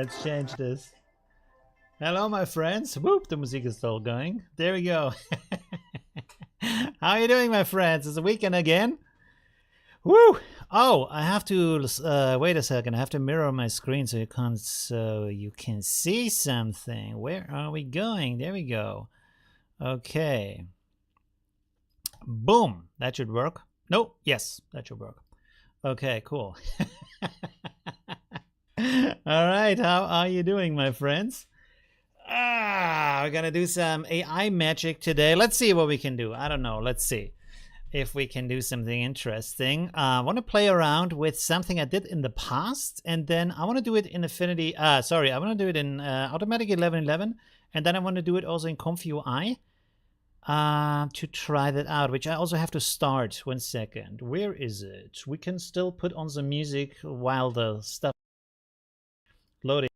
let's change this. Hello, my friends. Whoop, the music is still going. There we go. How are you doing, my friends? It's a weekend again. Woo! Oh, I have to wait a second. I have to mirror my screen so you can see something. Where are we going? There we go. Okay. Boom. That should work. No. Yes, that should work. Okay, cool. All right. How are you doing, my friends? We're gonna do some AI magic today. Let's see what we can do. I don't know. Let's see if we can do something interesting. I want to play around with something I did in the past, and then I want to do it in Affinity. I want to do it in Automatic 1111, and then I want to do it also in ComfyUI to try that out, which I also have to start. 1 second. Where is it? We can still put on some music while the stuff loading.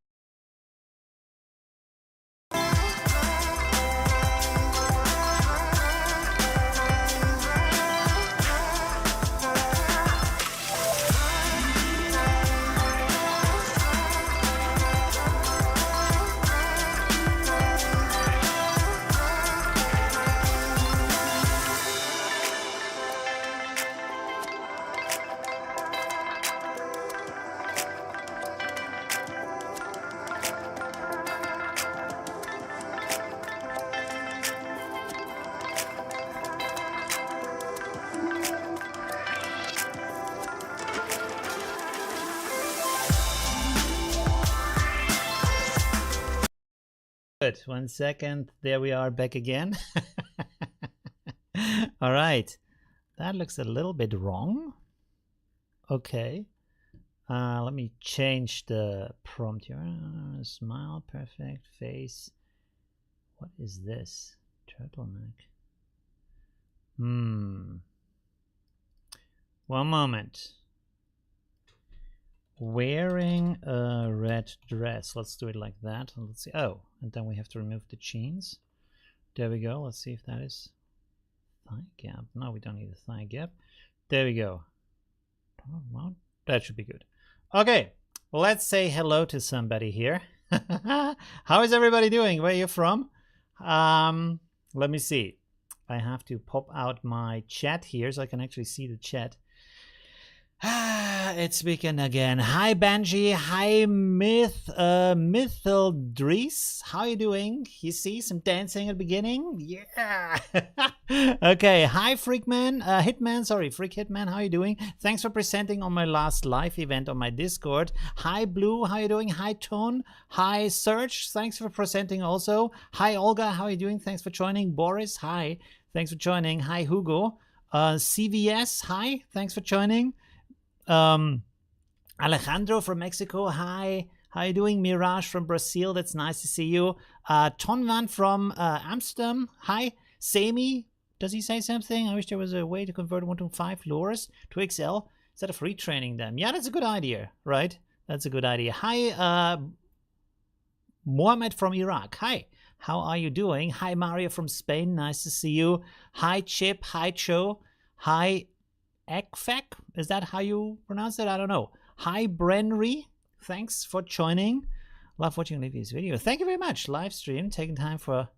Good. 1 second. There we are back again. All right. That looks a little bit wrong. Okay. Let me change the prompt here. Smile, perfect face. What is this? Turtleneck. One moment. Wearing a red dress. Let's do it like that. Let's see. Oh, and then we have to remove the jeans. There we go. Let's see if that is thigh gap. No, we don't need a thigh gap. There we go. Well, that should be good. Okay, let's say hello to somebody here. How is everybody doing? Where are you from? Let me see. I have to pop out my chat here so I can actually see the chat. It's weekend again. Hi Banji, hi Mythil Dries. How are you doing? You see some dancing at the beginning? Yeah. Okay, hi Freakman, Freak Hitman, how are you doing? Thanks for presenting on my last live event on my Discord. Hi Blue, how are you doing? Hi Tone, hi Serge, thanks for presenting also. Hi Olga, how are you doing? Thanks for joining. Boris, hi, thanks for joining. Hi Hugo. CVS, hi, thanks for joining. Alejandro from Mexico, hi, how are you doing? Mirage from Brazil, that's nice to see you. Tonvan from Amsterdam, hi. Sami, does he say something? I wish there was a way to convert 1.5 lures to XL instead of retraining them. Yeah, that's a good idea, right? That's a good idea. Hi, Mohammed from Iraq, hi, how are you doing? Hi, Mario from Spain, nice to see you. Hi, Chip, hi, Cho, hi, Ekfek, is that how you pronounce it? I don't know. Hi, Brenry. Thanks for joining. Love watching Olivio's video. Thank you very much. Live stream, taking time for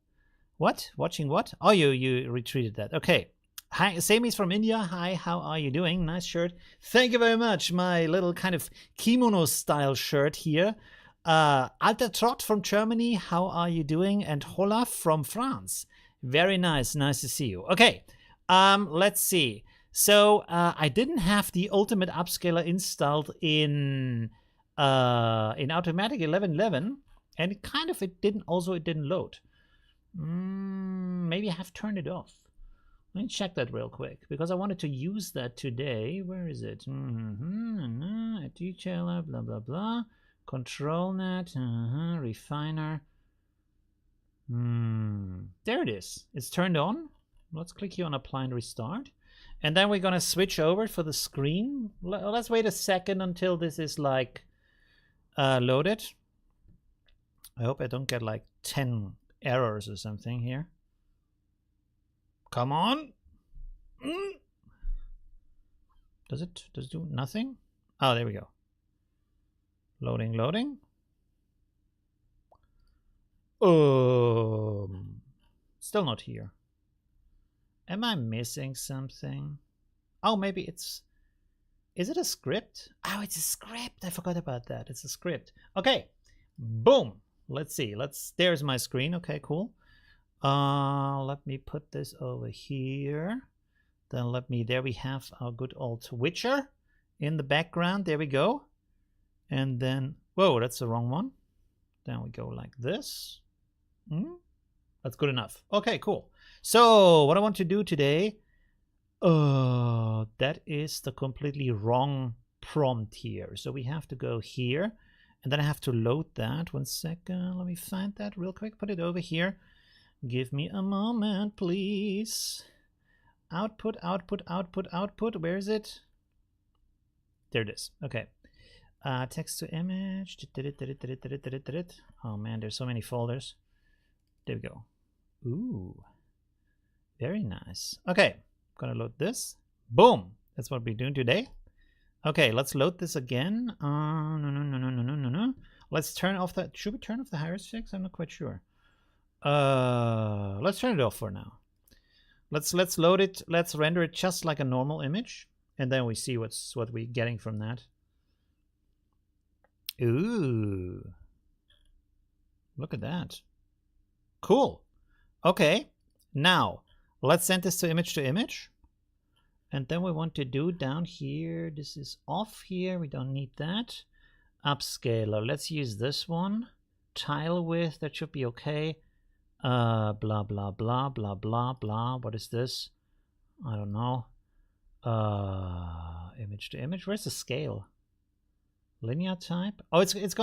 what? Watching what? Oh, you retweeted that. Okay. Hi, Sami's from India. Hi, how are you doing? Nice shirt. Thank you very much. My little kind of kimono style shirt here. Alter Trott from Germany. How are you doing? And Olaf from France. Very nice. Nice to see you. Okay. Let's see. So I didn't have the Ultimate Upscaler installed in Automatic 1111, and it didn't load. Maybe I have turned it off. Let me check that real quick because I wanted to use that today. Where is it? A detailer, blah blah blah. ControlNet, refiner. There it is. It's turned on. Let's click here on Apply and Restart. And then we're going to switch over for the screen. Let's wait a second until this is like loaded. I hope I don't get like 10 errors or something here. Come on. Does it do nothing? Oh, there we go. Loading. Still not here. Am I missing something? Oh, maybe it's... Is it a script? Oh, it's a script. I forgot about that. It's a script. Okay. Boom. Let's see. There's my screen. Okay, cool. Let me put this over here. Then there we have our good old Witcher in the background. There we go. And then, whoa, that's the wrong one. Then we go like this. That's good enough. Okay, cool. So what I want to do today, that is the completely wrong prompt here. So we have to go here, and then I have to load that. 1 second, let me find that real quick. Put it over here. Give me a moment, please. Output, output, output, output. Where is it? There it is. Okay. Text to image. Oh man, there's so many folders. There we go. Ooh. Very nice. Okay. Gonna load this. Boom. That's what we're doing today. Okay, let's load this again. No. Let's turn off the... Should we turn off the heuristicks? I'm not quite sure. Let's turn it off for now. Let's load it. Let's render it just like a normal image, and then we see what we're getting from that. Ooh. Look at that. Cool. Okay. Now, let's send this to image. And then we want to do down here, this is off here. We don't need that. Upscaler. Let's use this one. Tile width. That should be okay. Blah, blah, blah, blah, blah, blah. What is this? I don't know. Image to image. Where's the scale? Linear type. Oh, it's just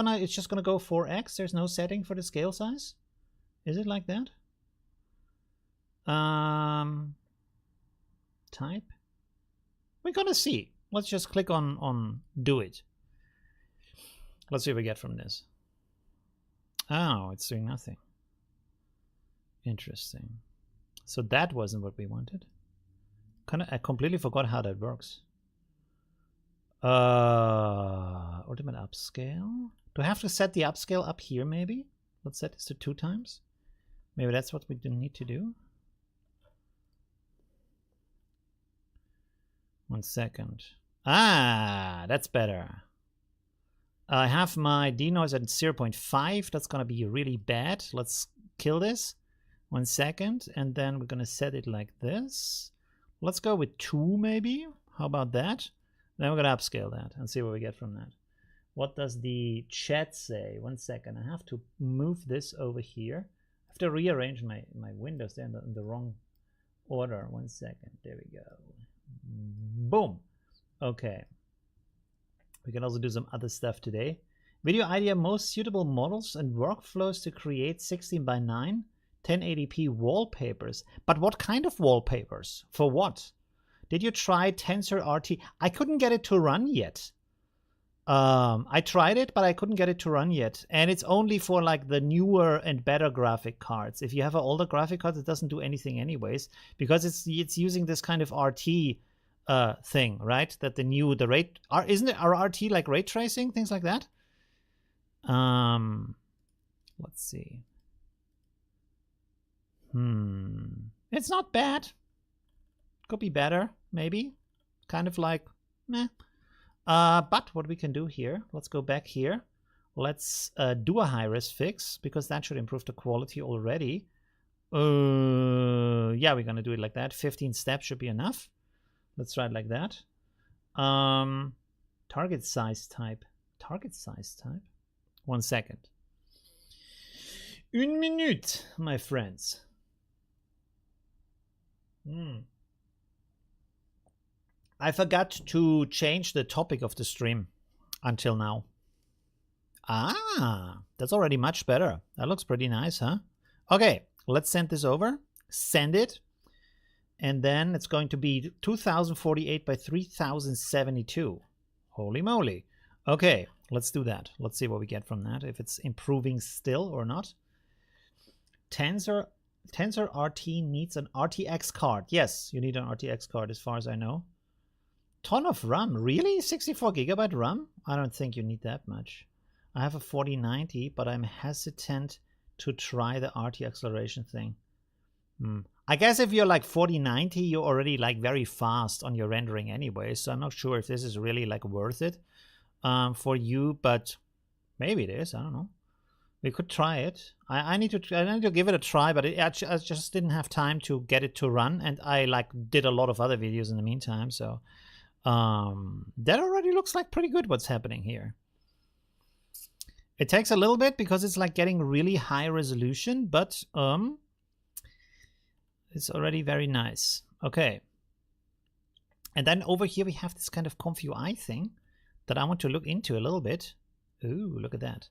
gonna go 4x. There's no setting for the scale size. Is it like that? Type. We're gonna see. Let's just click on do it. Let's see what we get from this. Oh, it's doing nothing. Interesting. So that wasn't what we wanted. I completely forgot how that works. Ultimate upscale. Do I have to set the upscale up here maybe? Let's set this to 2 times. Maybe that's what we need to do. 1 second. Ah, that's better. I have my denoise at 0.5. That's gonna be really bad. Let's kill this. 1 second, and then we're gonna set it like this. Let's go with 2 maybe. How about that? Then we're gonna upscale that and see what we get from that. What does the chat say? 1 second. I have to move this over here. I have to rearrange my windows. They're in the wrong order. 1 second. There we go. Boom. Okay. We can also do some other stuff today. Video idea: most suitable models and workflows to create 16:9 1080p wallpapers. But what kind of wallpapers? For what? Did you try TensorRT? I couldn't get it to run yet. I tried it, but I couldn't get it to run yet. And it's only for like the newer and better graphic cards. If you have an older graphic card, it doesn't do anything anyways, because it's using this kind of RT thing, right? That isn't it our RT like ray tracing, things like that? Let's see. It's not bad. Could be better, maybe. Kind of like meh. But what we can do here, let's go back here. Let's do a high-res fix, because that should improve the quality already. Yeah, we're gonna do it like that. 15 steps should be enough. Let's try it like that. Target size type. Target size type. 1 second. 1 minute, my friends. I forgot to change the topic of the stream until now. Ah, that's already much better. That looks pretty nice, huh? Okay, let's send this over. Send it. And then it's going to be 2048 by 3072. Holy moly. Okay, let's do that. Let's see what we get from that, if it's improving still or not. TensorRT needs an RTX card. Yes, you need an RTX card as far as I know. Ton of RAM. Really? 64 gigabyte RAM? I don't think you need that much. I have a 4090, but I'm hesitant to try the RT acceleration thing. I guess if you're like 4090, you're already like very fast on your rendering anyway. So I'm not sure if this is really like worth it for you, but maybe it is. I don't know. We could try it. I need to give it a try, but I just didn't have time to get it to run, and I like did a lot of other videos in the meantime. So that already looks like pretty good. What's happening here? It takes a little bit because it's like getting really high resolution, but it's already very nice. Okay. And then over here we have this kind of ComfUI thing that I want to look into a little bit. Ooh, look at that.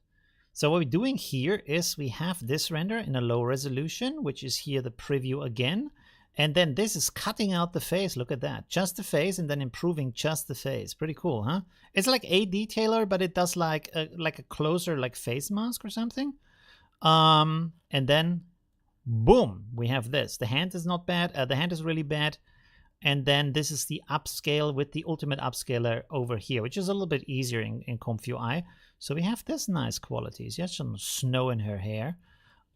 So what we're doing here is we have this render in a low resolution, which is here the preview again. And then this is cutting out the face. Look at that. Just the face and then improving just the face. Pretty cool, huh? It's like a detailer, but it does like a closer like face mask or something. And then boom, we have this. The hand is not bad. The hand is really bad. And then this is the upscale with the ultimate upscaler over here, which is a little bit easier in ComfUI. So we have this nice qualities. Yes, some snow in her hair.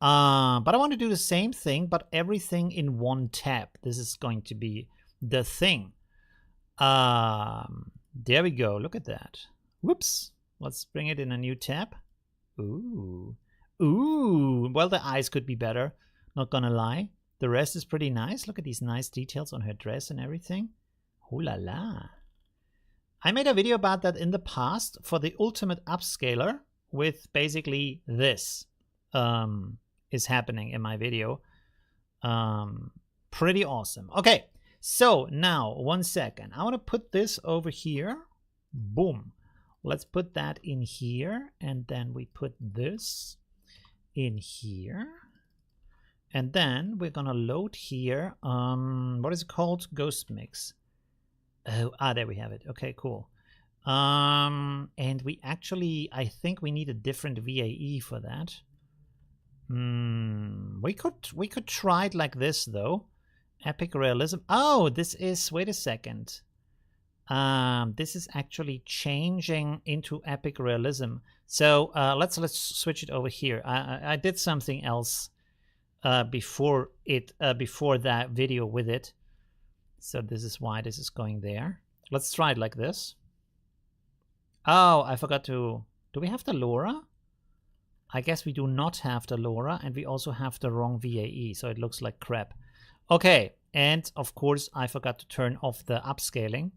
But I want to do the same thing, but everything in one tab. This is going to be the thing. There we go. Look at that. Whoops. Let's bring it in a new tab. Ooh. Ooh. Well, the eyes could be better. Not gonna lie. The rest is pretty nice. Look at these nice details on her dress and everything. Ooh la la. I made a video about that in the past for the ultimate upscaler with basically this is happening in my video. Pretty awesome. Okay, so now 1 second. I want to put this over here. Boom. Let's put that in here, and then we put this in here. And then we're gonna load here, what is it called? Ghost Mix. Oh, there we have it. Okay, cool. And we actually, I think we need a different VAE for that. We could try it like this though. Epic realism. Oh, this is, wait a second. This is actually changing into epic realism. So let's switch it over here. I did something else before that video with it. So this is why this is going there. Let's try it like this. Oh, I forgot to... Do we have the LoRa? I guess we do not have the LoRa, and we also have the wrong VAE, so it looks like crap. Okay, and of course I forgot to turn off the upscaling,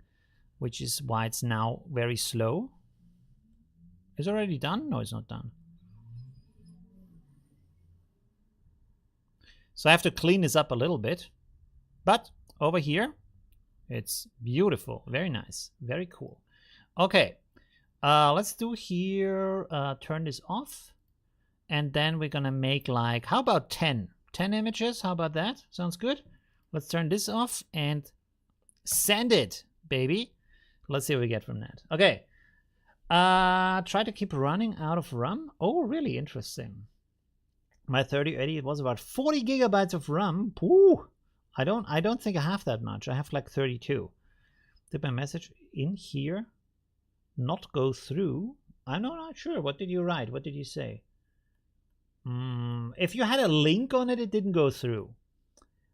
which is why it's now very slow. Is it already done? No, it's not done. So I have to clean this up a little bit. But over here, it's beautiful. Very nice. Very cool. Okay. Let's do here, turn this off. And then we're going to make like, how about 10? 10 images? How about that? Sounds good. Let's turn this off and send it, baby. Let's see what we get from that. Okay. Try to keep running out of RAM. Oh, really interesting. My 3080, it was about 40 gigabytes of RAM. Ooh, I don't think I have that much. I have like 32. Did my message in here not go through? I'm not sure. What did you write? What did you say? If you had a link on it, it didn't go through.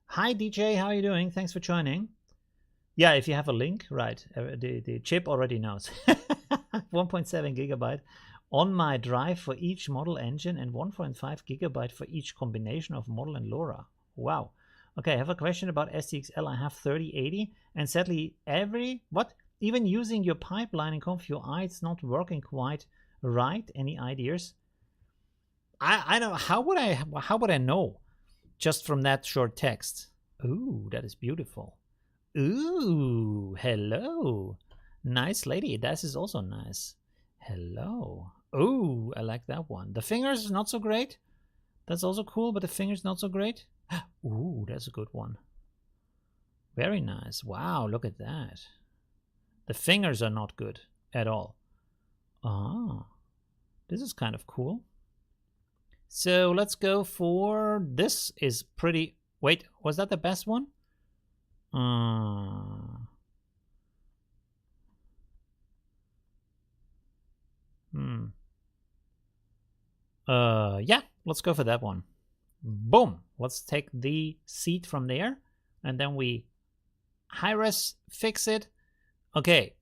Hi DJ, how are you doing? Thanks for joining. Yeah, if you have a link, right. The chip already knows. 1.7 gigabyte on my drive for each model engine and 1.5 gigabyte for each combination of model and LoRa. Wow. Okay, I have a question about STXL. I have 3080 and sadly even using your pipeline in ComfUI, it's not working quite right. Any ideas? I don't know. How would I know just from that short text? Ooh, that is beautiful. Ooh, hello. Nice lady. That is also nice. Hello. Ooh, I like that one. The fingers not so great. That's also cool, but the fingers not so great. Ooh, that's a good one. Very nice. Wow, look at that. The fingers are not good at all. Ah, this is kind of cool. So let's go for this is pretty... Wait, was that the best one? Yeah, Let's go for that one. Boom. Let's take the seed from there. And then we high-res fix it. Okay.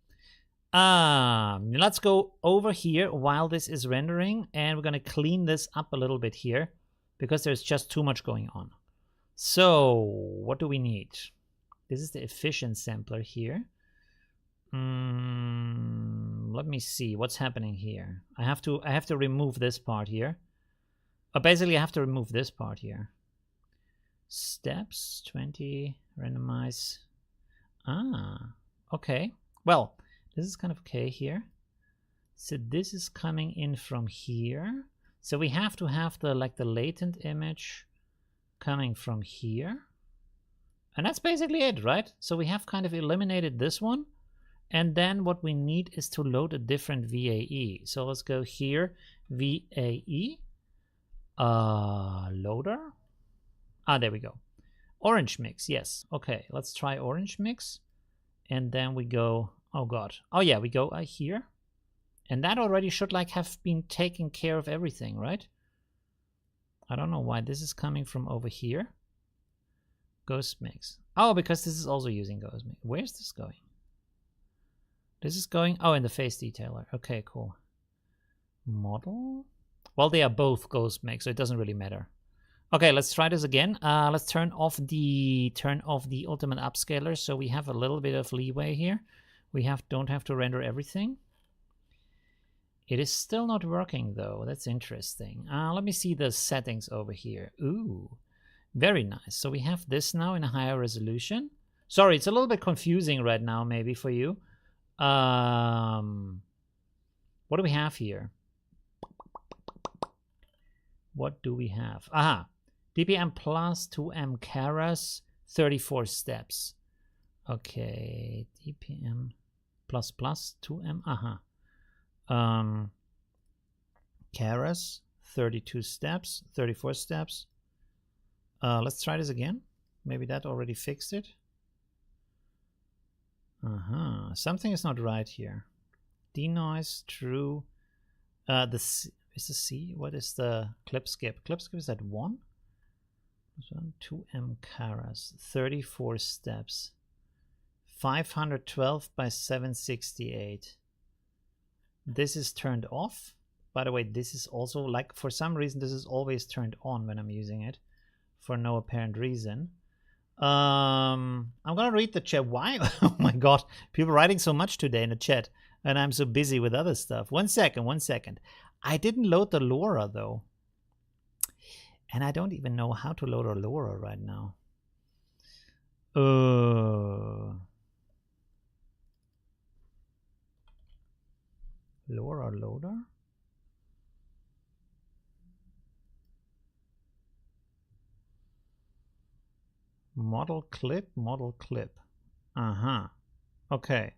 Let's go over here while this is rendering. And we're going to clean this up a little bit here, because there's just too much going on. So what do we need? This is the efficient sampler here. Let me see what's happening here. I have to remove this part here. Basically, I have to remove this part here. Steps 20 randomize. Okay. Well, this is kind of okay here. So this is coming in from here. So we have to have the latent image coming from here. And that's basically it, right? So we have kind of eliminated this one. And then what we need is to load a different VAE. So let's go here, VAE, loader. There we go. Orange mix, yes. Okay, let's try orange mix. And then we go, oh God. Oh yeah, we go here. And that already should have been taking care of everything, right? I don't know why this is coming from over here. Ghost mix. Oh, because this is also using ghost mix. Where's this going? This is going, oh, in the face detailer. Okay, cool. Model. Well, they are both ghost mix, so it doesn't really matter. Okay, let's try this again. Let's turn off the ultimate upscaler, so we have a little bit of leeway here. We don't have to render everything. It is still not working though. That's interesting. Let me see the settings over here. Ooh, very nice. So we have this now in a higher resolution. Sorry, it's a little bit confusing right now, maybe for you. What do we have here? What do we have? Aha, DPM plus 2M Keras, 34 steps. Okay, DPM plus 2M. Aha. Keras, 32 steps, 34 steps. Let's try this again. Maybe that already fixed it. Something is not right here. Denoise, true. Is the C? What is the clip skip? Clip skip is at 1? 2M Keras, 34 steps. 512 by 768. This is turned off. By the way, this is also for some reason, this is always turned on when I'm using it for no apparent reason. I'm gonna read the chat. Why? Oh my God, people writing so much today in the chat, and I'm so busy with other stuff. 1 second, 1 second. I didn't load the LoRa though, and I don't even know how to load a LoRa right now. LoRa loader. Model clip. Okay.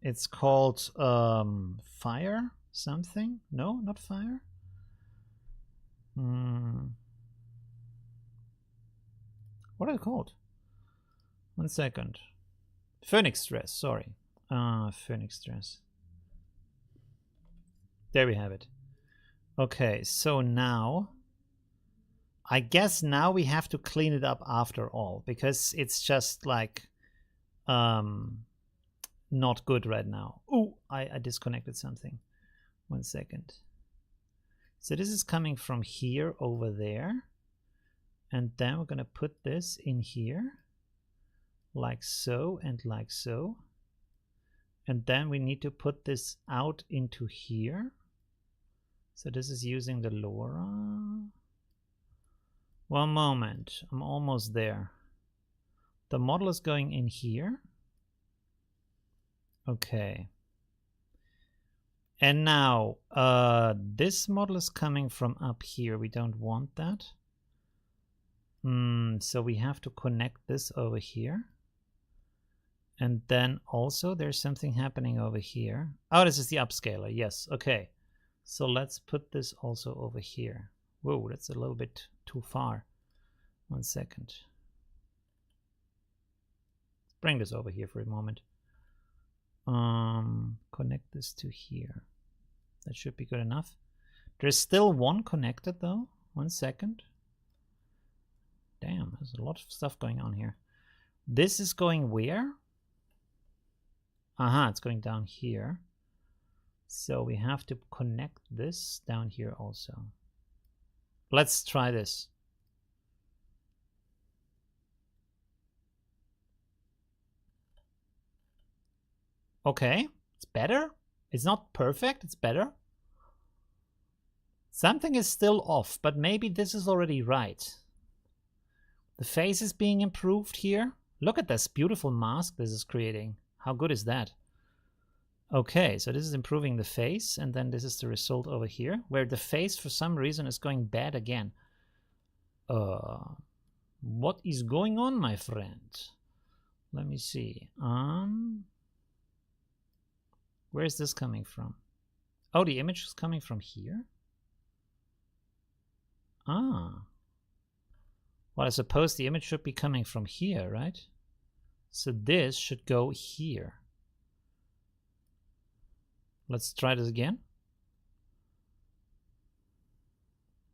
It's called fire something. No, not fire. What are they called? 1 second. Phoenix stress, sorry. Phoenix stress. There we have it. Okay, so now I guess now we have to clean it up after all, because it's just not good right now. Oh, I disconnected something. 1 second. So this is coming from here over there. And then we're going to put this in here. Like so and like so. And then we need to put this out into here. So this is using the LoRa. 1 moment. I'm almost there. The model is going in here. Okay. And now this model is coming from up here. We don't want that. So we have to connect this over here. And then also there's something happening over here. Oh, this is the upscaler. Yes. Okay. So let's put this also over here. Whoa, that's a little bit too far. 1 second. Bring this over here for a moment. Connect this to here. That should be good enough. There's still one connected though. 1 second. Damn, there's a lot of stuff going on here. This is going where? It's going down here. So we have to connect this down here also. Let's try this. Okay, it's better. It's not perfect, it's better. Something is still off, but maybe this is already right. The face is being improved here. Look at this beautiful mask this is creating. How good is that? Okay, so this is improving the face, and then this is the result over here, where the face for some reason is going bad again. What is going on, my friend? Let me see. Where is this coming from? Oh, the image is coming from here? Well, I suppose the image should be coming from here, right? So this should go here. Let's try this again.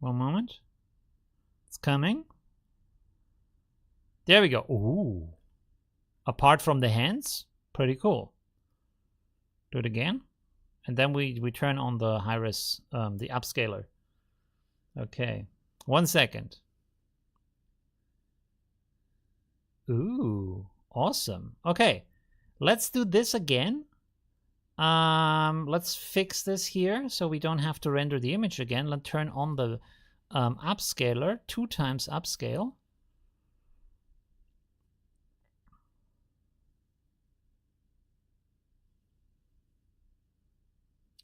One moment. It's coming. There we go. Ooh. Apart from the hands, pretty cool. Do it again. And then we turn on the high-res, the upscaler. Okay. 1 second. Ooh, awesome. Okay, let's do this again. Let's fix this here so we don't have to render the image again. Let's turn on the upscaler, 2 times upscale.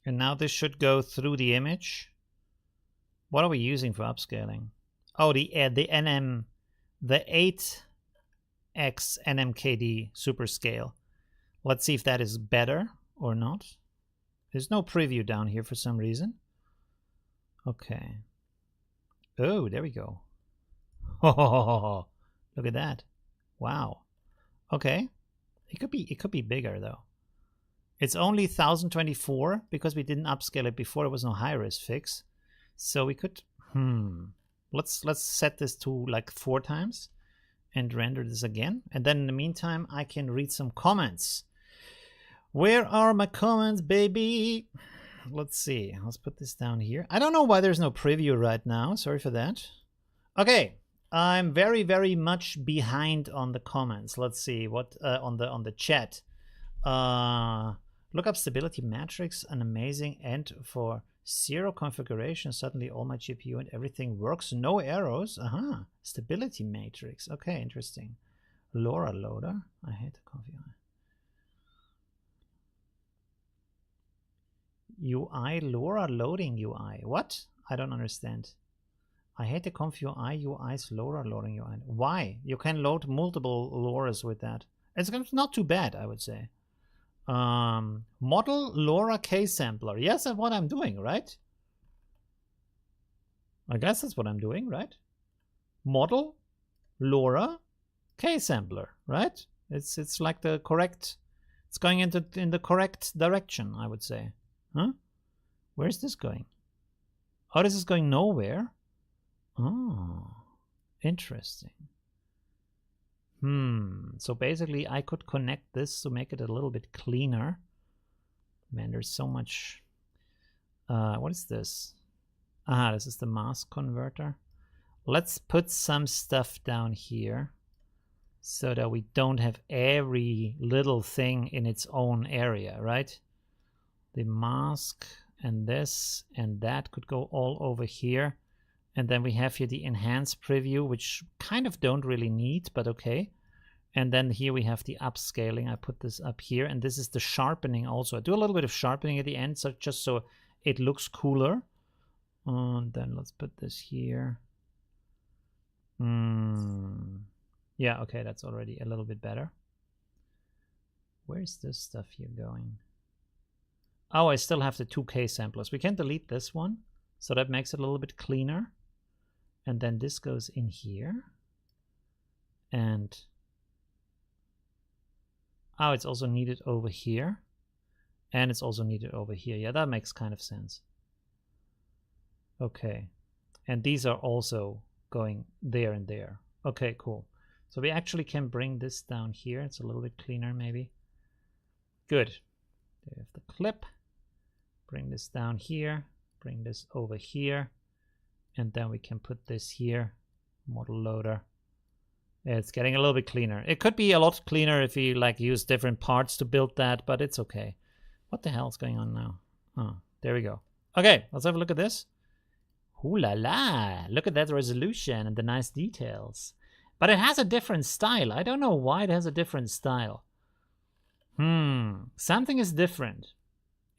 And now this should go through the image. What are we using for upscaling? Oh, the 8x NMKD super scale. Let's see if that is better or not. There's no preview down here for some reason. Okay. Oh, there we go. Oh, look at that. Wow. Okay. It could be bigger though. It's only 1024 because we didn't upscale it before. There was no high-res fix. So we could let's set this to like 4 times and render this again. And then in the meantime, I can read some comments. Where are my comments, baby? Let's see. Let's put this down here. I don't know why there's no preview right now. Sorry for that. Okay. I'm very, very much behind on the comments. Let's see what on the chat. Look up stability matrix, an amazing end for 0 configuration. Suddenly all my GPU and everything works. No errors. Stability matrix. Okay, interesting. LoRa loader. I hate the config. UI LoRa loading UI. What? I don't understand. I hate the conf UI UI's LoRa loading UI. Why? You can load multiple LoRa's with that. It's not too bad, I would say. Model LoRa K sampler. Yes, that's what I'm doing, right? I guess that's what I'm doing, right? Model LoRa K sampler, right? It's like the correct. It's going in the correct direction, I would say. Huh? Where's this going? Oh, this is going nowhere. Oh, interesting. So basically I could connect this to make it a little bit cleaner. Man, there's so much. What is this? This is the mask converter. Let's put some stuff down here so that we don't have every little thing in its own area, right? The mask and this and that could go all over here. And then we have here the enhanced preview, which kind of don't really need, but okay. And then here we have the upscaling. I put this up here, and this is the sharpening also. I do a little bit of sharpening at the end, so just so it looks cooler. And then let's put this here. Yeah, okay, that's already a little bit better. Where's this stuff here going? Oh, I still have the 2K samplers. We can delete this one, so that makes it a little bit cleaner. And then this goes in here. And it's also needed over here. And it's also needed over here. Yeah, that makes kind of sense. Okay. And these are also going there and there. Okay, cool. So we actually can bring this down here. It's a little bit cleaner maybe. Good. There we have the clip. Bring this down here. Bring this over here. And then we can put this here. Model loader. It's getting a little bit cleaner. It could be a lot cleaner if you like use different parts to build that, but it's okay. What the hell is going on now? Oh, there we go. Okay, let's have a look at this. Ooh la la! Look at that resolution and the nice details. But it has a different style. I don't know why it has a different style. Something is different.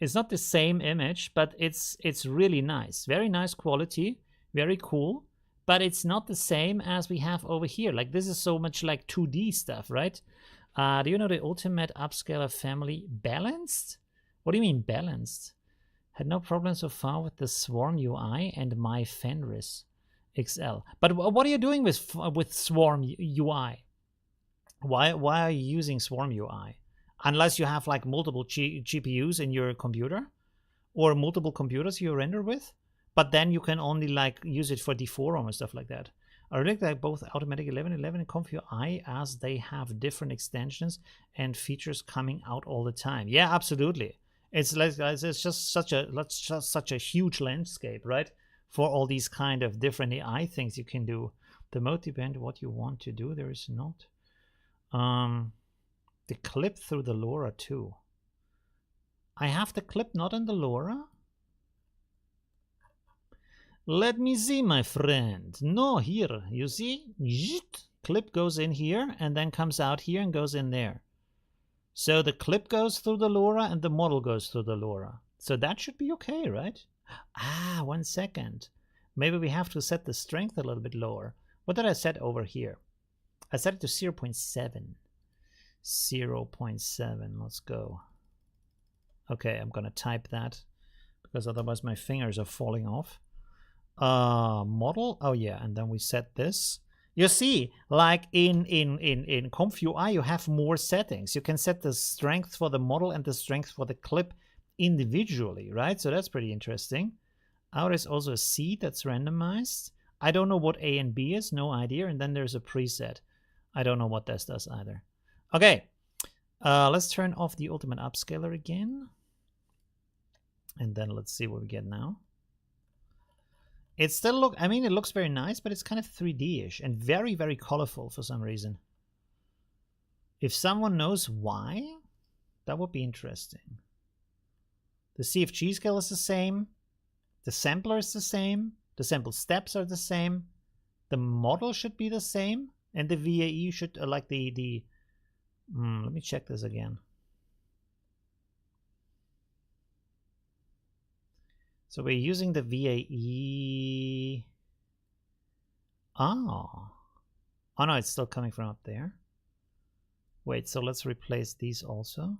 It's not the same image, but it's really nice. Very nice quality. Very cool. But it's not the same as we have over here. Like, this is so much like 2D stuff, right? Do you know the Ultimate Upscaler family balanced? What do you mean balanced? Had no problem so far with the Swarm UI and my Fenris XL. But what are you doing with Swarm UI? Why are you using Swarm UI? Unless you have like multiple GPUs in your computer or multiple computers you render with. But then you can only like use it for deforum and stuff like that. I really like both Automatic 11.11 and Comfy UI as they have different extensions and features coming out all the time. Yeah, absolutely. It's like it's just such a huge landscape, right? For all these kind of different AI things you can do. The mode depends what you want to do. There is not. The clip through the LoRa too. I have the clip not in the LoRa. Let me see, my friend. No, here. You see? Clip goes in here and then comes out here and goes in there. So the clip goes through the LoRa and the model goes through the LoRa. So that should be okay, right? Ah, 1 second. Maybe we have to set the strength a little bit lower. What did I set over here? I set it to 0.7. 0.7. Let's go. Okay, I'm going to type that because otherwise my fingers are falling off. Model. Oh yeah, and then we set this. You see, like in Comfy UI, you have more settings. You can set the strength for the model and the strength for the clip individually, right? So that's pretty interesting. There is also a seed that's randomized. I don't know what A and B is, no idea. And then there's a preset. I don't know what this does either. Okay, let's turn off the Ultimate Upscaler again. And then let's see what we get now. It still it looks very nice, but it's kind of 3D-ish and very, very colorful for some reason. If someone knows why, that would be interesting. The CFG scale is the same. The sampler is the same. The sample steps are the same. The model should be the same. And the VAE should, let me check this again. So we're using the VAE. Oh no, it's still coming from up there. Wait, so let's replace these also.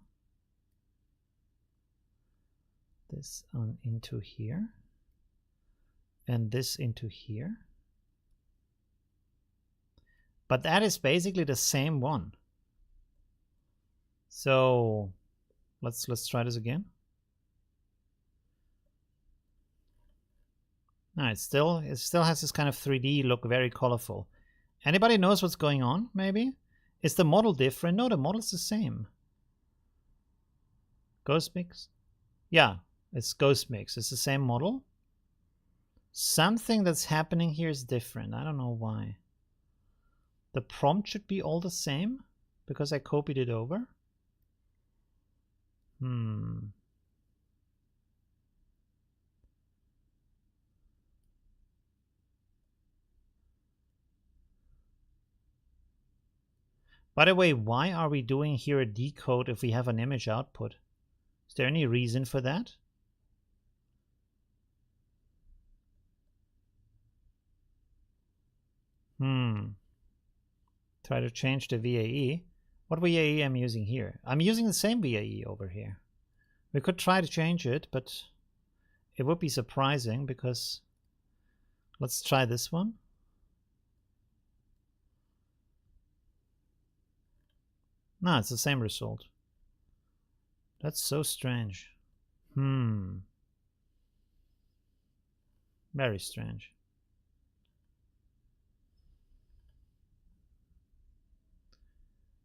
This on into here. And this into here. But that is basically the same one. So let's try this again. No, it still has this kind of 3D look, very colorful. Anybody knows what's going on, maybe? Is the model different? No, the model's the same. Ghost Mix? Yeah, it's Ghost Mix. It's the same model. Something that's happening here is different. I don't know why. The prompt should be all the same because I copied it over. By the way, why are we doing here a decode if we have an image output? Is there any reason for that? Try to change the VAE. What VAE am I using here? I'm using the same VAE over here. We could try to change it, but it would be surprising because let's try this one. No, it's the same result. That's so strange. Very strange.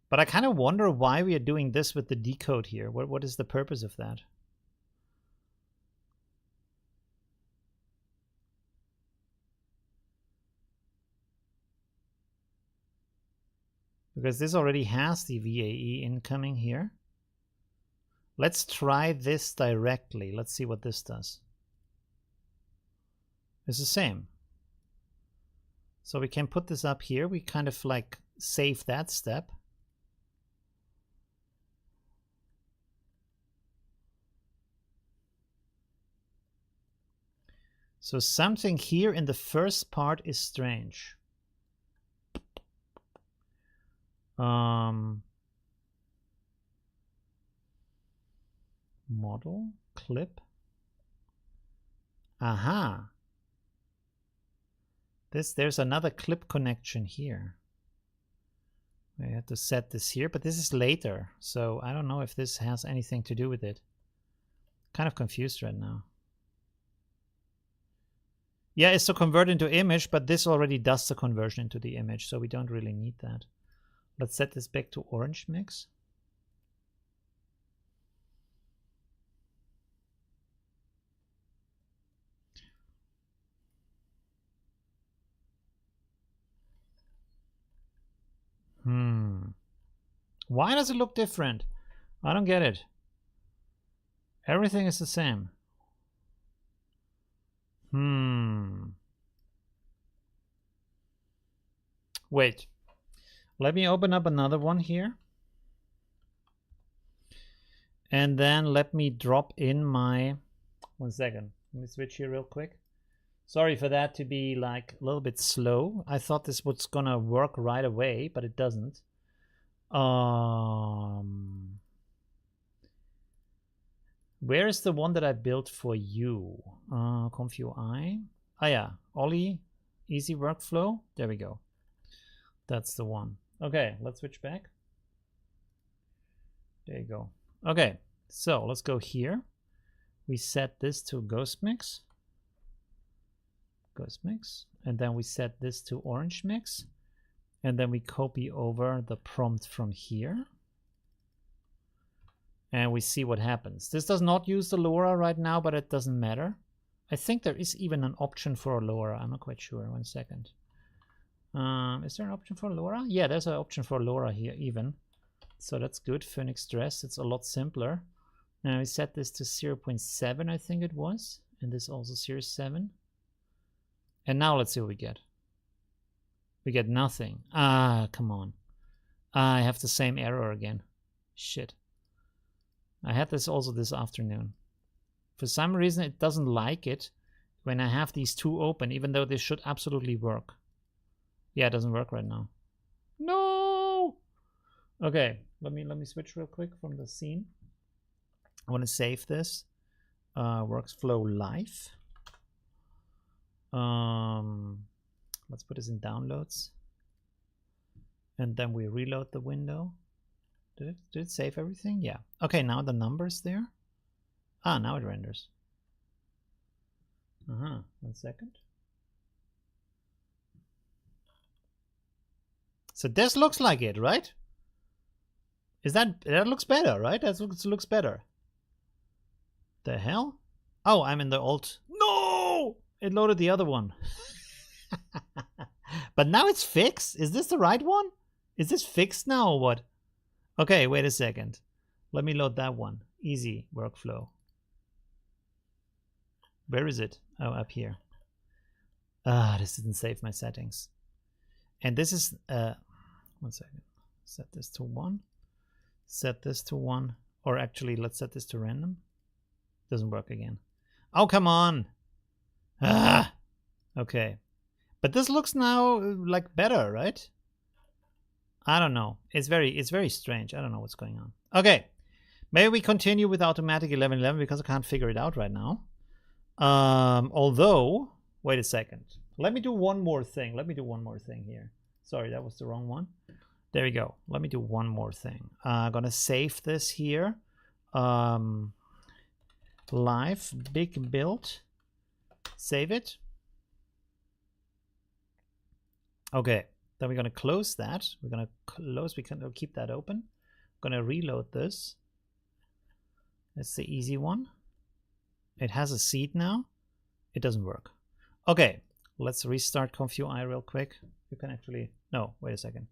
But I kind of wonder why we are doing this with the decode here. What is the purpose of that? Because this already has the VAE incoming here. Let's try this directly. Let's see what this does. It's the same. So we can put this up here. We kind of like save that step. So something here in the first part is strange. Model, clip. Aha. There's another clip connection here. I have to set this here, but this is later. So I don't know if this has anything to do with it. Kind of confused right now. Yeah, it's to convert into image, but this already does the conversion into the image, so we don't really need that. Let's set this back to orange mix. Why does it look different? I don't get it. Everything is the same. Wait. Let me open up another one here. And then let me drop in my... 1 second. Let me switch here real quick. Sorry for that to be like a little bit slow. I thought this was gonna work right away, but it doesn't. Where is the one that I built for you? ComfUI. Ah yeah, Ollie, easy workflow. There we go. That's the one. Okay, let's switch back. There you go. Okay, so let's go here. We set this to Ghost Mix. Ghost Mix. And then we set this to Orange Mix. And then we copy over the prompt from here. And we see what happens. This does not use the LoRa right now, but it doesn't matter. I think there is even an option for a LoRa. I'm not quite sure. 1 second. Is there an option for LoRa? Yeah, there's an option for LoRa here even. So that's good. Phoenix Dress. It's a lot simpler. Now we set this to 0.7, I think it was. And this also 0.7. And now let's see what we get. We get nothing. Ah, come on. I have the same error again. Shit. I had this also this afternoon. For some reason, it doesn't like it when I have these two open, even though this should absolutely work. Yeah, it doesn't work right now. No! Okay, let me switch real quick from the scene. I want to save this. Workflow live. Let's put this in downloads. And then we reload the window. Did it save everything? Yeah. Okay, now the number's there. Ah, now it renders. 1 second. So this looks like it, right? That looks better, right? That looks better. The hell? Oh, I'm in the alt. No! It loaded the other one. But now it's fixed? Is this the right one? Is this fixed now or what? Okay, wait a second. Let me load that one. Easy workflow. Where is it? Oh, up here. Ah, this didn't save my settings. And this is 1 second. Set this to 1. Set this to 1. Or actually, let's set this to random. Doesn't work again. Oh, come on. Ah. Okay. But this looks now like better, right? I don't know. It's very strange. I don't know what's going on. Okay. Maybe we continue with automatic 1111 because I can't figure it out right now. Although, wait a second. Let me do one more thing. Let me do one more thing here. Sorry, that was the wrong one. There we go. Let me do one more thing. I'm gonna save this here. Live big build. Save it. Okay, then we're gonna close that. We're gonna close, we can keep that open. Gonna reload this. That's the easy one. It has a seed now. It doesn't work. Okay, let's restart ConfUI real quick. You can actually, no, wait a second.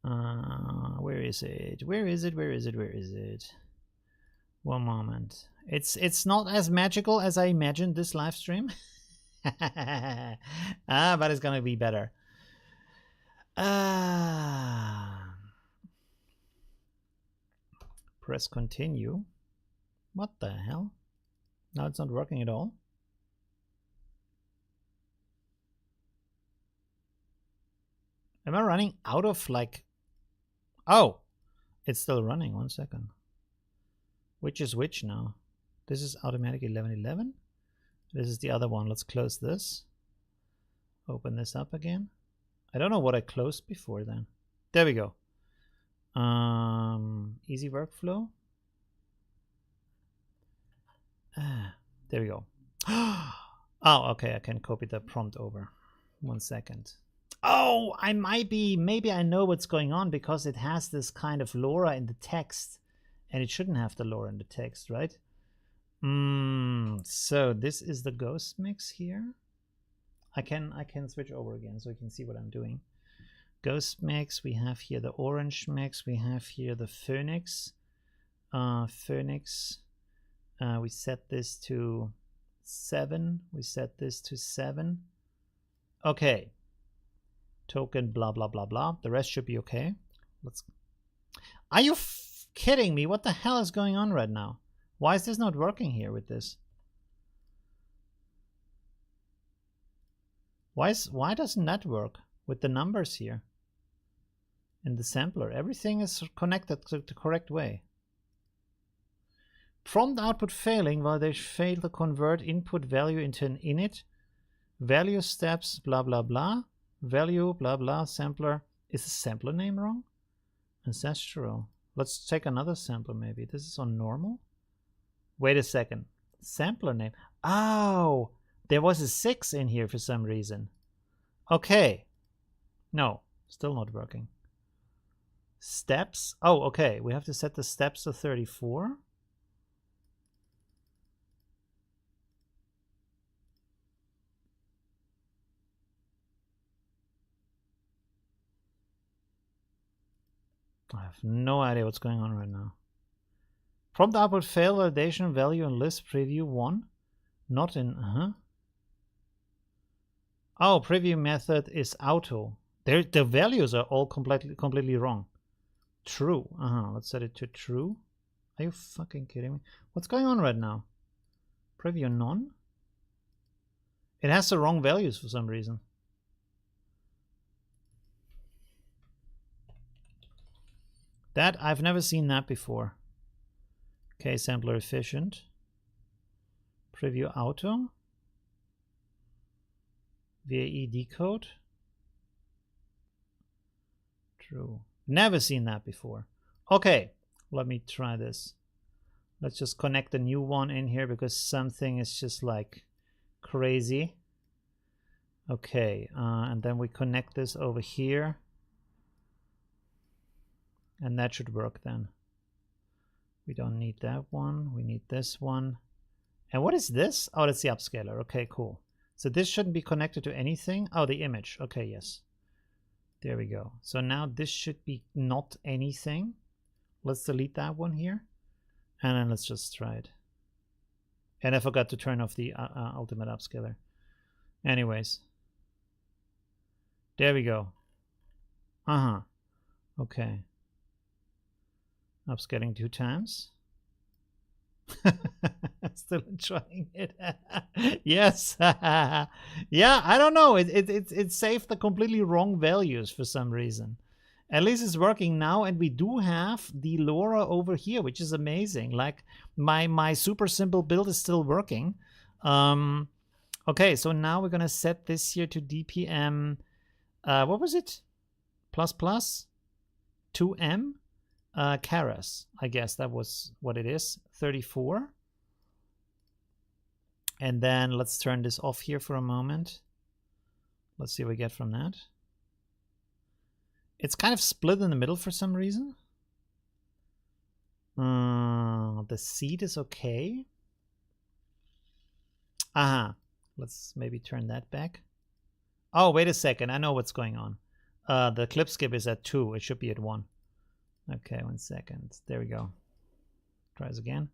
Where is it? Where is it? Where is it? Where is it? One moment. It's not as magical as I imagined this live stream. But it's gonna be better. Press continue. What the hell? Now it's not working at all. Am I running out of like... Oh, it's still running. 1 second. Which is which now? This is automatic 1111. This is the other one. Let's close this. Open this up again. I don't know what I closed before then. There we go. Easy workflow. There we go. Oh, okay. I can copy the prompt over. 1 second. Oh, I might be, maybe I know what's going on because it has this kind of LoRa in the text and it shouldn't have the LoRa in the text, right? So this is the ghost mix here. I can switch over again so you can see what I'm doing. Ghost mix, we have here the orange mix, we have here the Phoenix. We set this to 7, we set this to 7. Okay. Token blah blah blah blah. The rest should be okay. Let's... Are you kidding me? What the hell is going on right now? Why is this not working here with this? Why doesn't that work with the numbers here in the sampler? Everything is connected to the correct way. Prompt output failing while they fail to convert input value into an init. Value steps blah blah blah. Value blah blah sampler. Is the sampler name wrong? Ancestral. Let's take another sampler maybe. This is on normal. Wait a second. Sampler name. Oh, there was a 6 in here for some reason. Okay. No, still not working. Steps. Oh, okay. We have to set the steps to 34. I have no idea what's going on right now. Prompt output fail validation value in list preview 1. Not in... Oh, preview method is auto. The values are all completely wrong. True. Let's set it to true. Are you fucking kidding me? What's going on right now? Preview none? It has the wrong values for some reason. That, I've never seen that before. Okay, sampler efficient. Preview auto. VAE decode. True. Never seen that before. Okay, let me try this. Let's just connect a new one in here because something is just like crazy. Okay, and then we connect this over here. And that should work then. We don't need that one. We need this one. And what is this? Oh, that's the upscaler. Okay, cool. So this shouldn't be connected to anything. Oh, the image. Okay, yes. There we go. So now this should be not anything. Let's delete that one here. And then let's just try it. And I forgot to turn off the ultimate upscaler. Anyways. There we go. Okay. Upscaling 2 times. Still trying it. Yes. Yeah, I don't know. It saved the completely wrong values for some reason. At least it's working now, and we do have the LoRa over here, which is amazing. Like my super simple build is still working. Okay, so now we're gonna set this here to DPM. What was it? Plus 2M. Keras, I guess that was what it is, 34. And then let's turn this off here for a moment. Let's see what we get from that. It's kind of split in the middle for some reason. The seat is okay. Aha. Let's maybe turn that back. Oh, wait a second. I know what's going on. The clip skip is at 2. It should be at 1. Okay, 1 second. There we go. Try this again.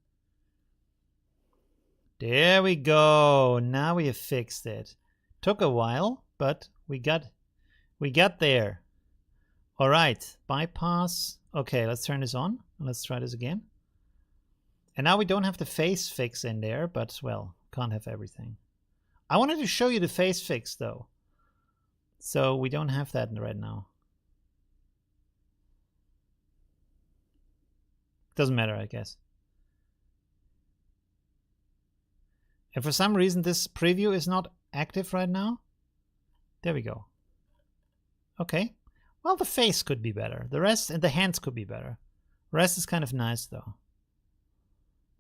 There we go. Now we have fixed it. Took a while, but we got there. All right, bypass. Okay, let's turn this on. Let's try this again. And now we don't have the face fix in there, but well, can't have everything. I wanted to show you the face fix though. So we don't have that right now. Doesn't matter, I guess. And for some reason this preview is not active right now. There we go. Okay. Well, the face could be better. The rest and the hands could be better. The rest is kind of nice though.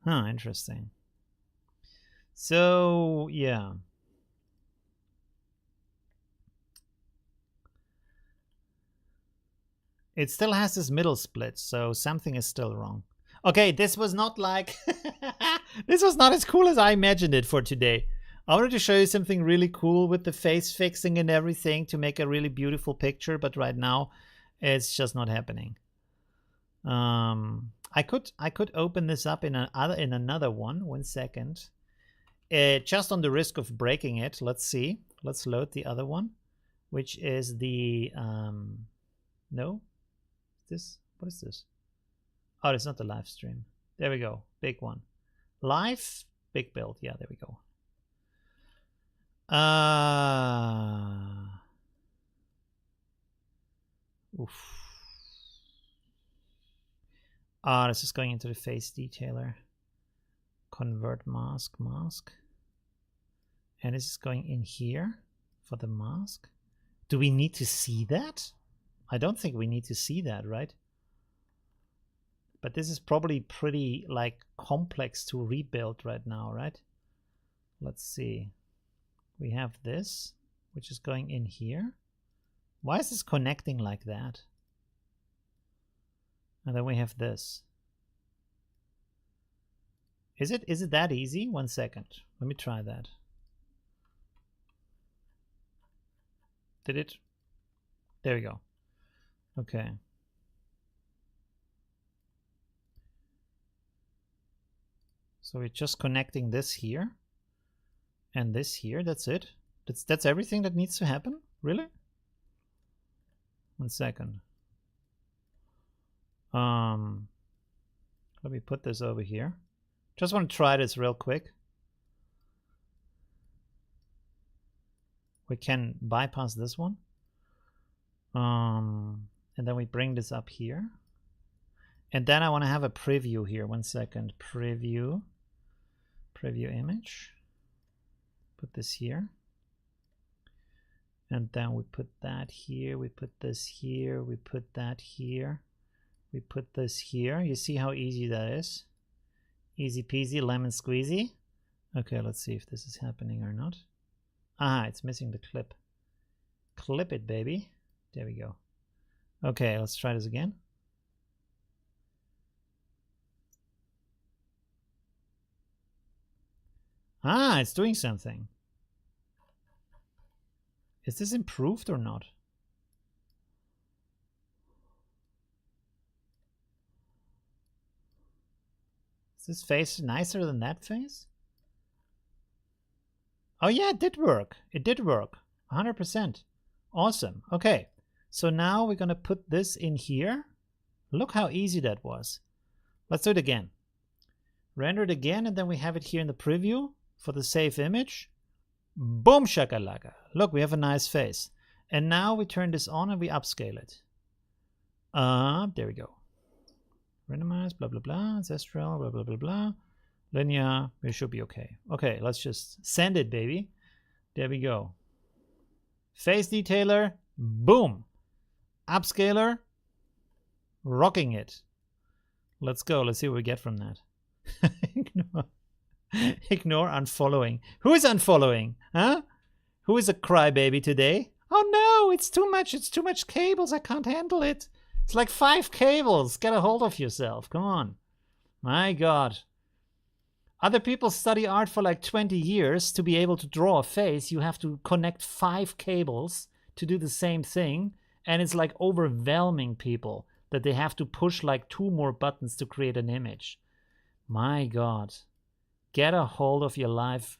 Huh, interesting. So, yeah. It still has this middle split, so something is still wrong. Okay, this was not like... this was not as cool as I imagined it for today. I wanted to show you something really cool with the face fixing and everything to make a really beautiful picture, but right now it's just not happening. I could open this up in another one. 1 second. Just on the risk of breaking it, let's see. Let's load the other one, which is the no. What is this? Oh, it's not the live stream. There we go. Big one. Live, big build. Yeah, there we go. Oof. This is going into the face detailer. Convert mask. And this is going in here for the mask. Do we need to see that? I don't think we need to see that, right? But this is probably pretty like complex to rebuild right now, right? Let's see. We have this, which is going in here. Why is this connecting like that? And then we have this. Is it that easy? 1 second. Let me try that. Did it? There we go. Okay. So we're just connecting this here and this here. That's it. That's everything that needs to happen? Really? 1 second. Let me put this over here. Just want to try this real quick. We can bypass this one. And then we bring this up here. And then I want to have a preview here. 1 second. Preview image. Put this here. And then we put that here. We put this here. We put that here. We put this here. You see how easy that is? Easy peasy, lemon squeezy. Okay, let's see if this is happening or not. Ah, it's missing the clip. Clip it, baby. There we go. Okay, let's try this again. Ah, it's doing something. Is this improved or not? Is this face nicer than that face? Oh yeah, it did work. It did work. 100%. Awesome. Okay. So now we're going to put this in here. Look how easy that was. Let's do it again. Render it again, and then we have it here in the preview for the save image. Boom shakalaka. Look, we have a nice face. And now we turn this on and we upscale it. There we go. Randomize, blah, blah, blah. Ancestral, blah, blah, blah, blah. Linear, it should be okay. Okay, let's just send it, baby. There we go. Face detailer, boom. Upscaler, rocking it. Let's go. Let's see what we get from that. Ignore unfollowing. Who is unfollowing? Huh? Who is a crybaby today? Oh no, it's too much. It's too much cables. I can't handle it. It's like 5 cables. Get a hold of yourself. Come on. My God. Other people study art for like 20 years. To be able to draw a face, you have to connect 5 cables to do the same thing. And it's like overwhelming people that they have to push like 2 more buttons to create an image. My God. Get a hold of your life,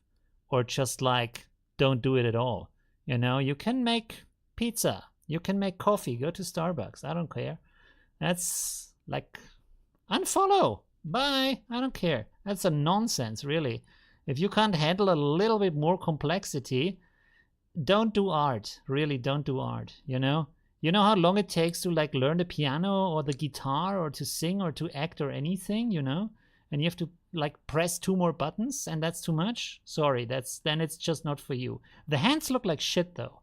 or just like don't do it at all. You know, you can make pizza. You can make coffee. Go to Starbucks. I don't care. That's like unfollow. Bye. I don't care. That's a nonsense, really. If you can't handle a little bit more complexity, don't do art. Really, don't do art. You know how long it takes to like learn the piano or the guitar or to sing or to act or anything, you know? And you have to like press 2 more buttons, and that's too much? Sorry, then it's just not for you. The hands look like shit though.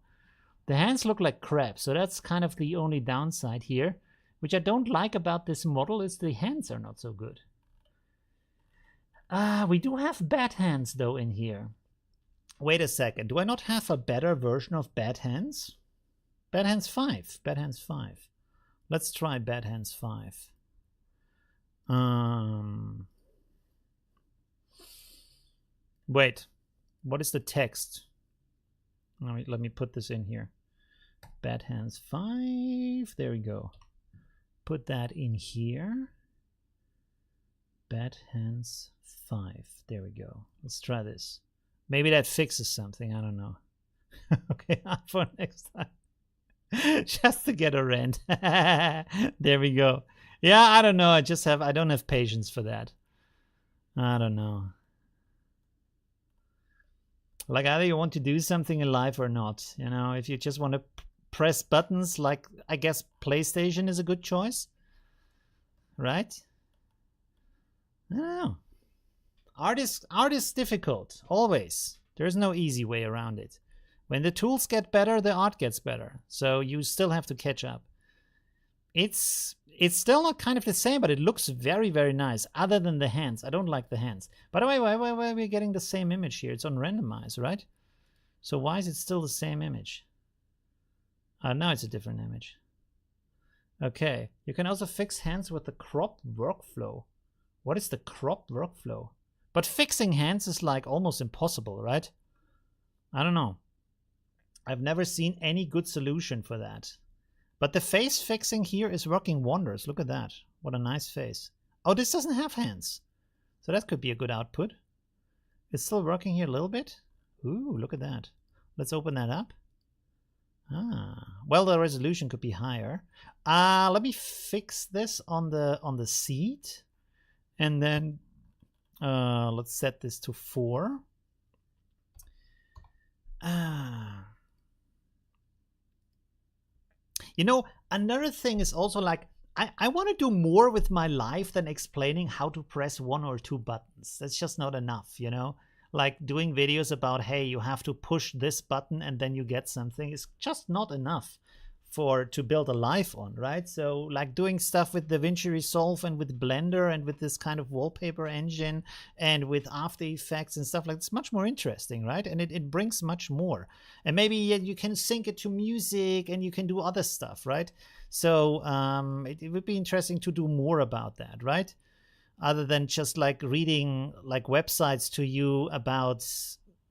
The hands look like crap, so that's kind of the only downside here. Which I don't like about this model is the hands are not so good. We do have bad hands though in here. Wait a second, do I not have a better version of bad hands? Bad hands 5. Bad hands 5. Let's try bad hands 5. Wait, what is the text? Let me put this in here. Bad hands 5. There we go. Put that in here. Bad hands 5. There we go. Let's try this. Maybe that fixes something. I don't know. Okay, for next time. Just to get a rent. There we go. Yeah, I don't know. I don't have patience for that. I don't know. Like either you want to do something in life or not. You know, if you just want to press buttons, like I guess PlayStation is a good choice. Right? I don't know. Art is difficult, always. There's no easy way around it. When the tools get better, the art gets better. So you still have to catch up. It's still not kind of the same, but it looks very, very nice, other than the hands. I don't like the hands. By the way, why are we getting the same image here? It's on randomize, right? So why is it still the same image? Now it's a different image. Okay, you can also fix hands with the crop workflow. What is the crop workflow? But fixing hands is like almost impossible, right? I don't know. I've never seen any good solution for that. But the face fixing here is working wonders. Look at that. What a nice face. Oh, this doesn't have hands. So that could be a good output. It's still working here a little bit. Ooh, look at that. Let's open that up. Well, the resolution could be higher. Let me fix this on the seat. And then let's set this to 4. You know, another thing is also like, I want to do more with my life than explaining how to press 1 or 2 buttons. That's just not enough, you know? Like doing videos about, hey, you have to push this button and then you get something is just not enough to build a life on, right? So like doing stuff with DaVinci Resolve and with Blender and with this kind of wallpaper engine and with After Effects and stuff like it's much more interesting, right? And it brings much more. And maybe you can sync it to music and you can do other stuff, right? So it would be interesting to do more about that, right? Other than just like reading like websites to you about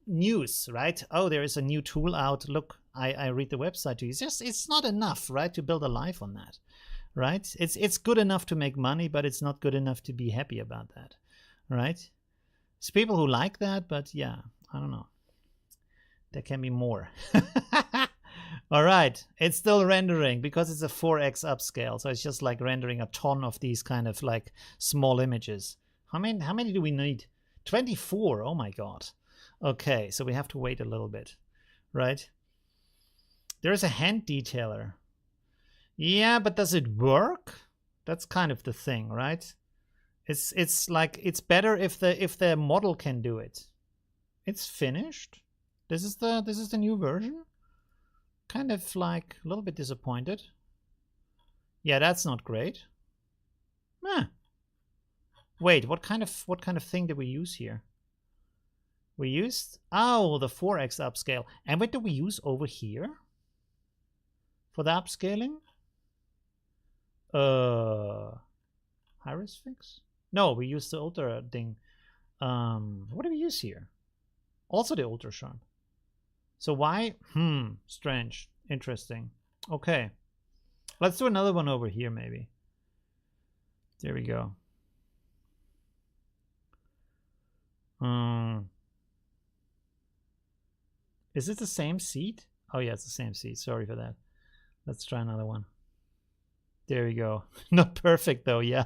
news, right? Oh, there is a new tool out. Look, I read the website to you. It's not enough, right, to build a life on that, right? It's good enough to make money, but it's not good enough to be happy about that, right? There's people who like that, but yeah, I don't know. There can be more. All right, it's still rendering because it's a 4x upscale, so it's just like rendering a ton of these kind of like small images. How many do we need? 24. Oh my god. Okay, so we have to wait a little bit, right? There's a hand detailer. Yeah, but does it work? That's kind of the thing, right? It's like it's better if the model can do it. It's finished. This is the new version. Kind of like a little bit disappointed. Yeah, that's not great. Wait, what kind of thing did we use here? We used the 4x upscale. And what do we use over here? for the upscaling? Iris fix? No, we use the ultra thing. What do we use here? Also the ultra sharp. So why? Strange. Interesting. Okay. Let's do another one over here, maybe. There we go. Is it the same seed? Oh yeah, it's the same seed. Sorry for that. Let's try another one. There we go. Not perfect though, yeah.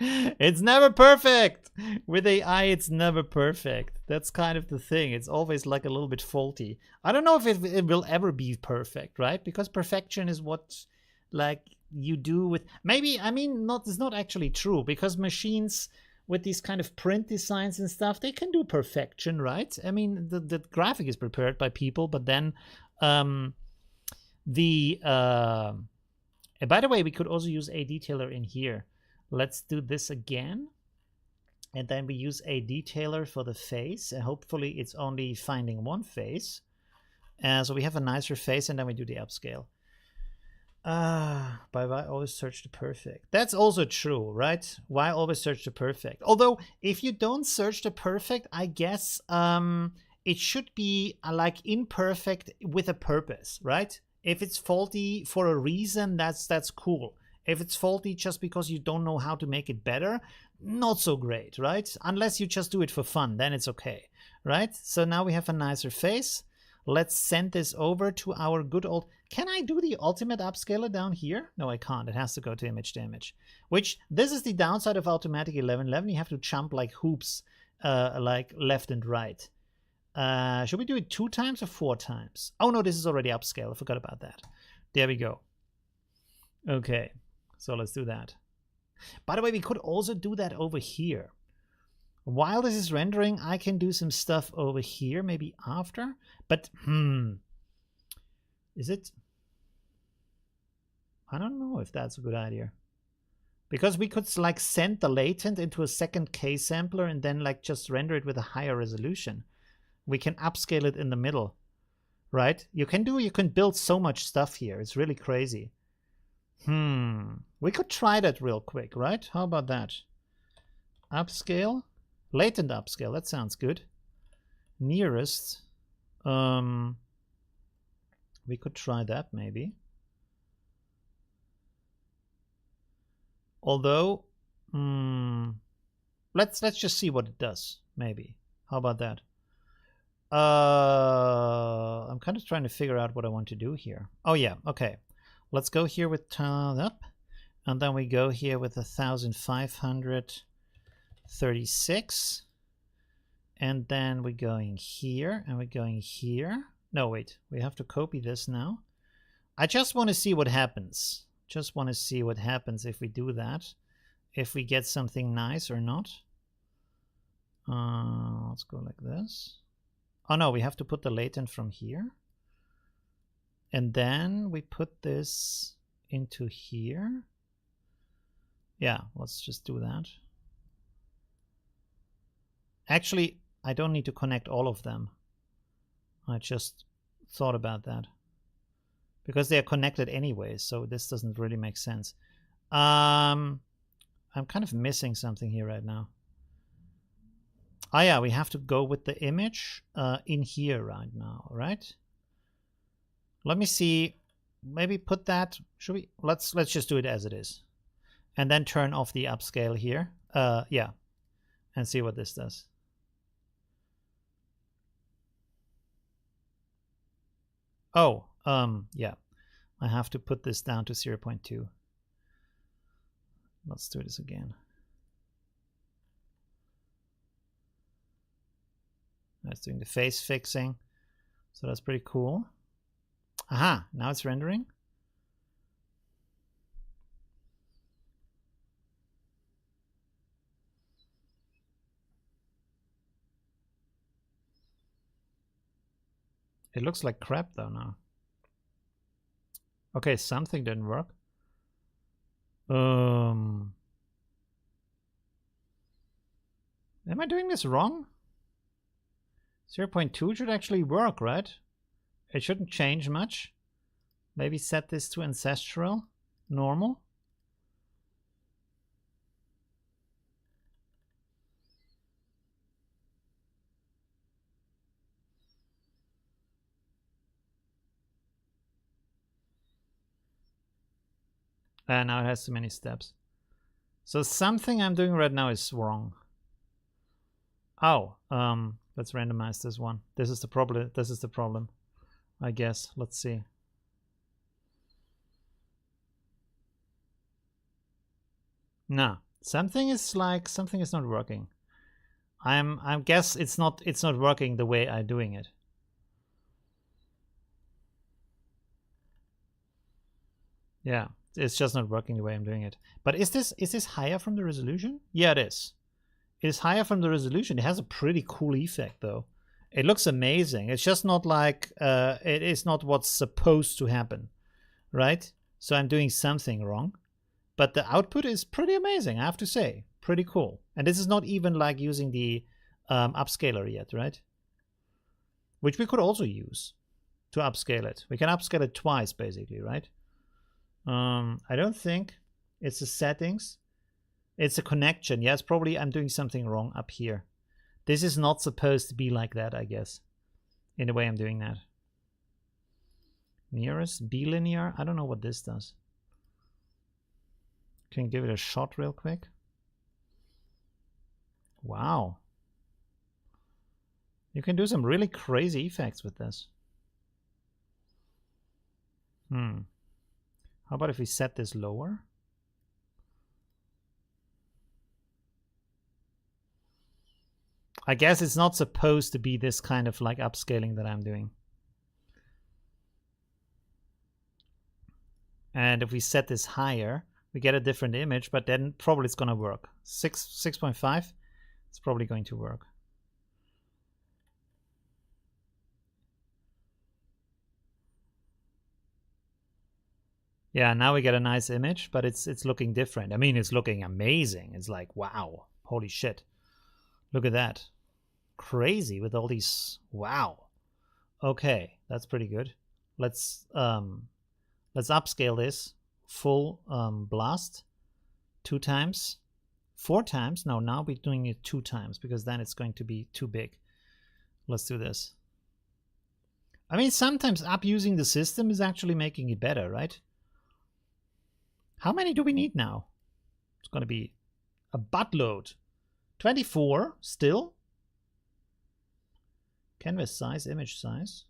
It's never perfect. With AI, it's never perfect. That's kind of the thing. It's always like a little bit faulty. I don't know if it will ever be perfect, right? Because perfection is what like you do with maybe, I mean, it's not actually true, because machines with these kind of print designs and stuff, they can do perfection, right? I mean, the graphic is prepared by people, but then by the way, we could also use a detailer in here. Let's do this again. And then we use a detailer for the face. And hopefully it's only finding one face. So we have a nicer face, and then we do the upscale. But why always search the perfect? That's also true, right? Why always search the perfect? Although, if you don't search the perfect, I guess it should be like imperfect with a purpose, right? If it's faulty for a reason, that's cool. If it's faulty just because you don't know how to make it better, not so great, right? Unless you just do it for fun, then it's okay, right? So now we have a nicer face. Let's send this over to our good old... Can I do the ultimate upscaler down here? No, I can't. It has to go to image to image. Which, this is the downside of automatic 1111. You have to jump like hoops, like left and right. Should we do it 2 times or 4 times? Oh no, this is already upscale. I forgot about that. There we go. Okay, so let's do that. By the way, we could also do that over here. While this is rendering, I can do some stuff over here, maybe after. But, is it? I don't know if that's a good idea. Because we could like send the latent into a second K sampler and then like just render it with a higher resolution. We can upscale it in the middle, right? You can build so much stuff here. It's really crazy. We could try that real quick, right? How about that? Upscale, latent upscale. That sounds good. Nearest. We could try that maybe. Although, let's just see what it does. Maybe. How about that? I'm kind of trying to figure out what I want to do here. Oh yeah, okay. Let's go here with turn up, and then we go here with 1536, and then we're going here, and we're going here. No, wait, we have to copy this now. I just want to see what happens. Just want to see what happens if we do that. If we get something nice or not. Let's go like this. Oh no, we have to put the latent from here. And then we put this into here. Yeah, let's just do that. Actually, I don't need to connect all of them. I just thought about that. Because they are connected anyway, so this doesn't really make sense. I'm kind of missing something here right now. Oh yeah, we have to go with the image in here right now, right? Let me see. Maybe put that. Should we? Let's just do it as it is, and then turn off the upscale here. Yeah, and see what this does. Oh, yeah. I have to put this down to 0.2. Let's do this again. That's doing the face fixing, so that's pretty cool. Aha, now it's rendering. It looks like crap though now. Okay, something didn't work. Am I doing this wrong? 0.2 should actually work, right? It shouldn't change much. Maybe set this to ancestral, normal. And now it has too many steps. So something I'm doing right now is wrong. Oh, let's randomize this one. This is the problem. This is the problem, I guess. Let's see. No, something is not working. I guess it's not working the way I'm doing it. Yeah, it's just not working the way I'm doing it. But is this higher from the resolution? Yeah, it is. It is higher from the resolution. It has a pretty cool effect though. It looks amazing. It's just not like it is not what's supposed to happen, right? So I'm doing something wrong. But the output is pretty amazing, I have to say. Pretty cool. And this is not even like using the upscaler yet, right? Which we could also use to upscale it. We can upscale it twice, basically, right? I don't think it's the settings. It's a connection. Yes, probably I'm doing something wrong up here. This is not supposed to be like that, I guess, in the way I'm doing that. Nearest, bilinear. I don't know what this does. Can give it a shot real quick. Wow. You can do some really crazy effects with this. How about if we set this lower? I guess it's not supposed to be this kind of like upscaling that I'm doing. And if we set this higher, we get a different image, but then probably it's gonna work. 6.5, it's probably going to work. Yeah, now we get a nice image, but it's looking different. I mean, it's looking amazing. It's like, wow, holy shit. Look at that. Crazy with all these, wow. Okay, that's pretty good. Let's upscale this full blast 2 times, 4 times. No, now we're doing it 2 times because then it's going to be too big. Let's do this. I mean, sometimes abusing the system is actually making it better, right? How many do we need now? It's going to be a buttload. 24 still. Canvas size, image size.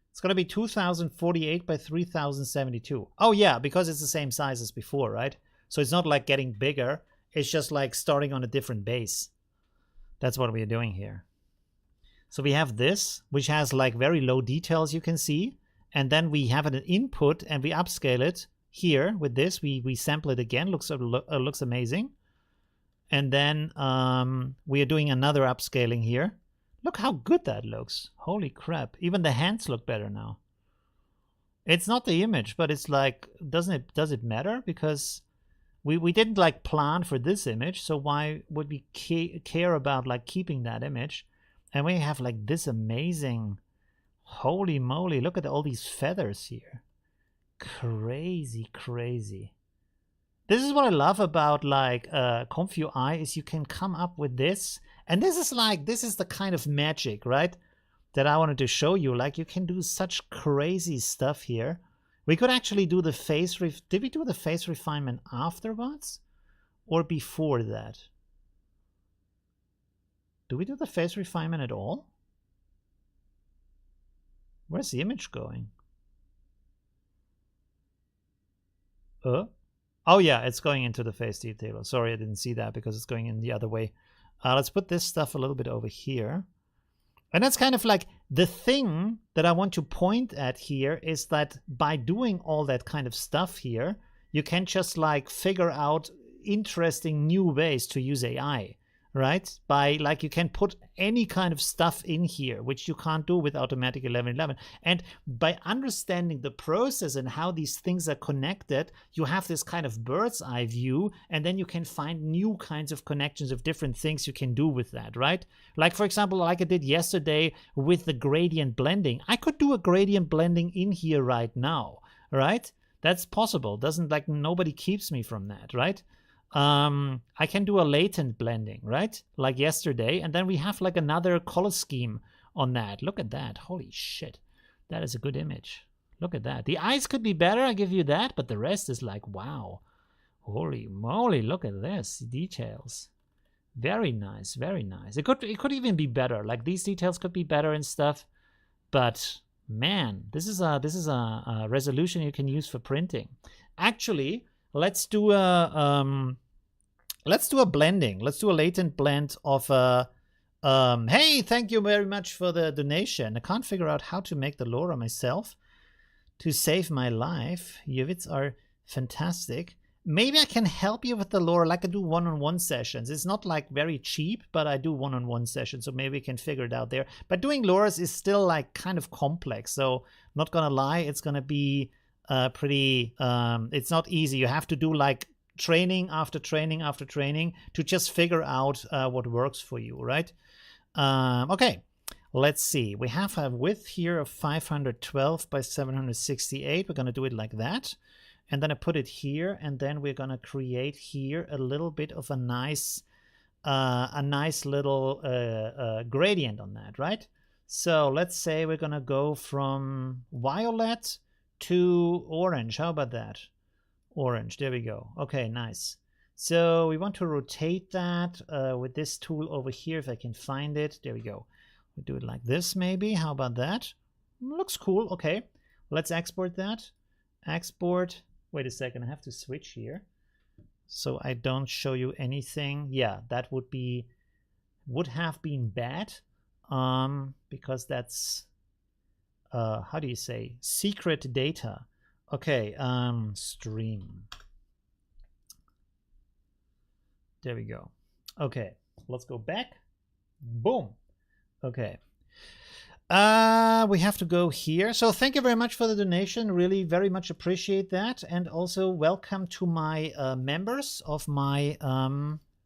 It's going to be 2048 by 3072. Oh yeah, because it's the same size as before, right? So it's not like getting bigger. It's just like starting on a different base. That's what we are doing here. So we have this, which has like very low details, you can see. And then we have an input and we upscale it here with this. We sample it again. Looks amazing. And then we are doing another upscaling here. Look how good that looks. Holy crap. Even the hands look better now. It's not the image, but it's like, does it matter? Because we didn't like plan for this image, so why would we care about like keeping that image? And we have like this amazing, holy moly, look at all these feathers here. Crazy, crazy. This is what I love about like ComfUI is you can come up with this. And this is the kind of magic, right? That I wanted to show you. Like you can do such crazy stuff here. We could actually do the face did we do the face refinement afterwards or before that? Do we do the face refinement at all? Where's the image going? Oh yeah, it's going into the face detailer. Sorry, I didn't see that because it's going in the other way. Let's put this stuff a little bit over here. And that's kind of like the thing that I want to point at here is that by doing all that kind of stuff here, you can just like figure out interesting new ways to use AI. right? By like you can put any kind of stuff in here, which you can't do with automatic 1111. And by understanding the process and how these things are connected, you have this kind of bird's eye view, and then you can find new kinds of connections of different things you can do with that, right? Like, for example, like I did yesterday with the gradient blending. I could do a gradient blending in here right now, right? That's possible. Doesn't, like, nobody keeps me from that, right? I can do a latent blending, right? Like yesterday, and then we have like another color scheme on that. Look at that. Holy shit. That is a good image. Look at that. The eyes could be better, I give you that, but the rest is like, wow. Holy moly, look at this. Details. Very nice, very nice. It could even be better. Like these details could be better and stuff, but man, this is a resolution you can use for printing. Actually, let's do a blending. Let's do a latent blend of hey, thank you very much for the donation. I can't figure out how to make the LoRa myself to save my life. Your vids are fantastic. Maybe I can help you with the LoRa, like I do one-on-one sessions. It's not like very cheap, but I do one-on-one sessions, so maybe we can figure it out there. But doing LoRa's is still like kind of complex, so not gonna lie, it's gonna be pretty, it's not easy. You have to do like training after training after training to just figure out what works for you, right? Okay, let's see. We have a width here of 512 by 768. We're gonna do it like that. And then I put it here, and then we're gonna create here a little bit of a nice little gradient on that, right? So let's say we're gonna go from violet to orange. How about that? Orange, there we go. Okay, nice. So we want to rotate that with this tool over here, if I can find it. There we go. We do it like this maybe. How about that? Looks cool. Okay, let's export that. Export. Wait a second, I have to switch here so I don't show you anything. Yeah, that would have been bad because that's how do you say, secret data. Okay, stream. There we go. Okay, let's go back. Boom. Okay. We have to go here. So thank you very much for the donation. Really very much appreciate that. And also welcome to my members of my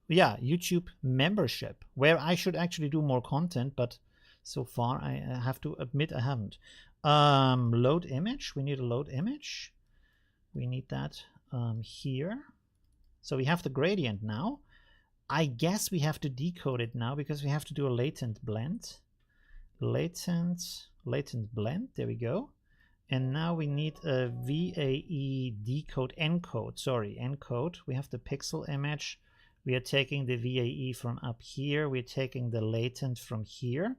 YouTube membership, where I should actually do more content, but so far I have to admit I haven't. Load image. We need a load image. We need that here. So we have the gradient now. I guess we have to decode it now because we have to do a latent blend. Latent blend, there we go. And now we need a VAE encode. We have the pixel image. We are taking the VAE from up here. We're taking the latent from here.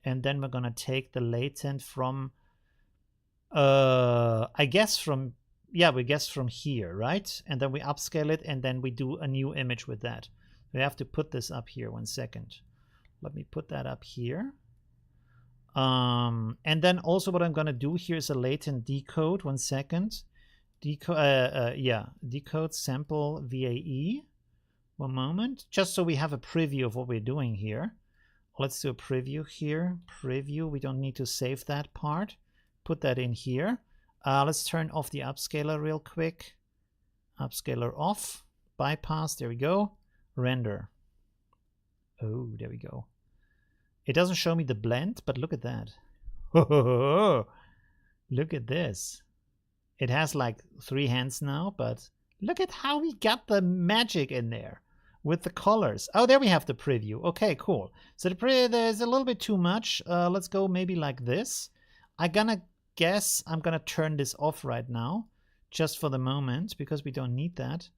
And then we're gonna take the latent from we guess from here, right? And then we upscale it, and then we do a new image with that. We have to put this up here. 1 second. Let me put that up here. And then also what I'm gonna do here is a latent decode. 1 second. Decode sample VAE. 1 moment. Just so we have a preview of what we're doing here. Let's do a preview here. Preview. We don't need to save that part. Put that in here. Let's turn off the upscaler real quick. Upscaler off. Bypass. There we go. Render. Oh, there we go. It doesn't show me the blend, but look at that. Look at this. It has like 3 hands now, but look at how we got the magic in there with the colors. Oh, there we have the preview. Okay, cool. So there's a little bit too much. Let's go maybe like this. I'm gonna turn this off right now, just for the moment, because we don't need that.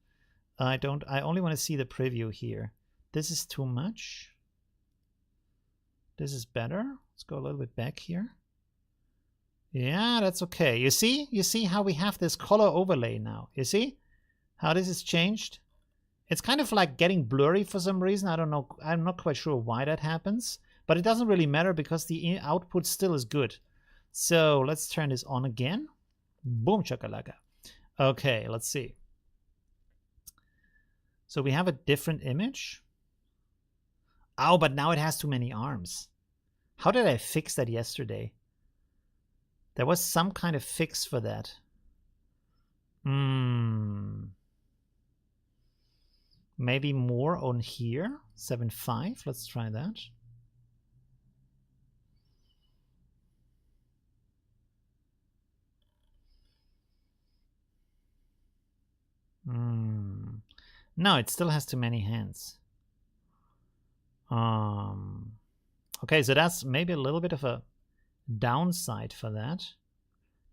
I only want to see the preview here. This is too much. This is better. Let's go a little bit back here. Yeah, that's okay. You see how we have this color overlay now. You see how this is changed? It's kind of like getting blurry for some reason. I don't know. I'm not quite sure why that happens, but it doesn't really matter because the output still is good. So let's turn this on again. Boom chakalaka. Okay, let's see. So we have a different image. Oh, but now it has too many arms. How did I fix that yesterday? There was some kind of fix for that. Maybe more on here. 7.5. Let's try that. No, it still has too many hands. Okay, so that's maybe a little bit of a downside for that.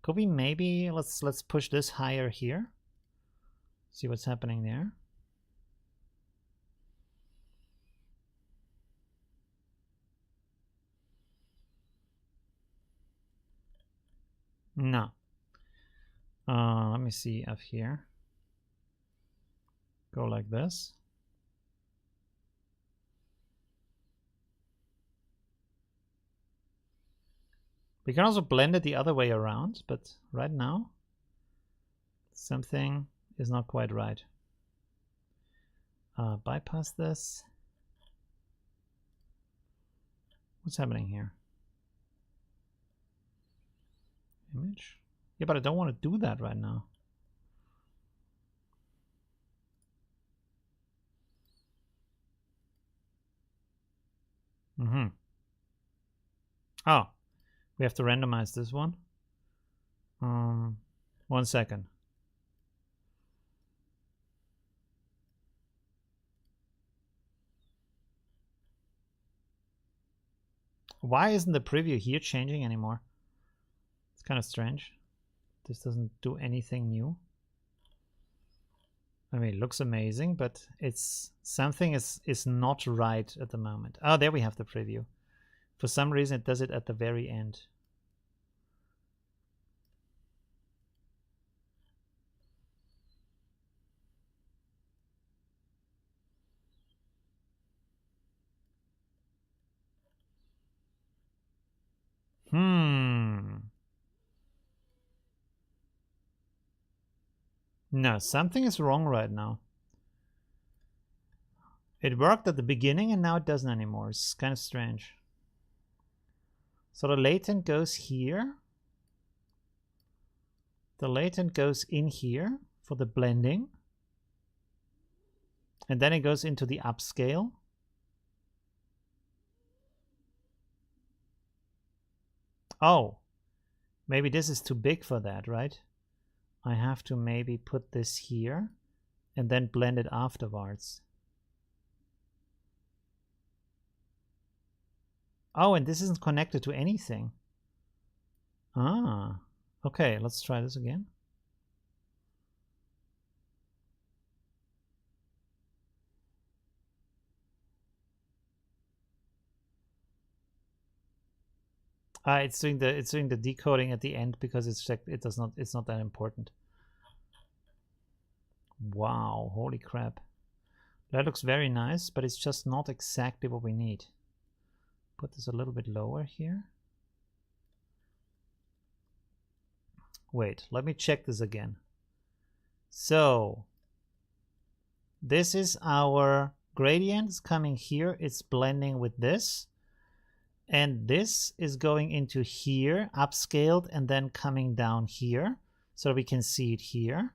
Could we maybe let's push this higher here. See what's happening there. No. Let me see up here. Go like this. We can also blend it the other way around, but right now something is not quite right. Bypass this. What's happening here? Image? Yeah, but I don't want to do that right now. Oh, we have to randomize this one. 1 second. Why isn't the preview here changing anymore? It's kind of strange. This doesn't do anything new. I mean, it looks amazing, but it's something is not right at the moment. Oh, there we have the preview. For some reason, it does it at the very end. No, something is wrong right now. It worked at the beginning and now it doesn't anymore. It's kind of strange. So the latent goes here. The latent goes in here for the blending. And then it goes into the upscale. Oh, maybe this is too big for that, right? I have to maybe put this here and then blend it afterwards. Oh, and this isn't connected to anything. Ah, okay, let's try this again. It's doing the decoding at the end because it's not that important. Wow, holy crap. That looks very nice, but it's just not exactly what we need. Put this a little bit lower here. Wait, let me check this again. So this is our gradient. It's coming here. It's blending with this. And this is going into here, upscaled, and then coming down here. So we can see it here.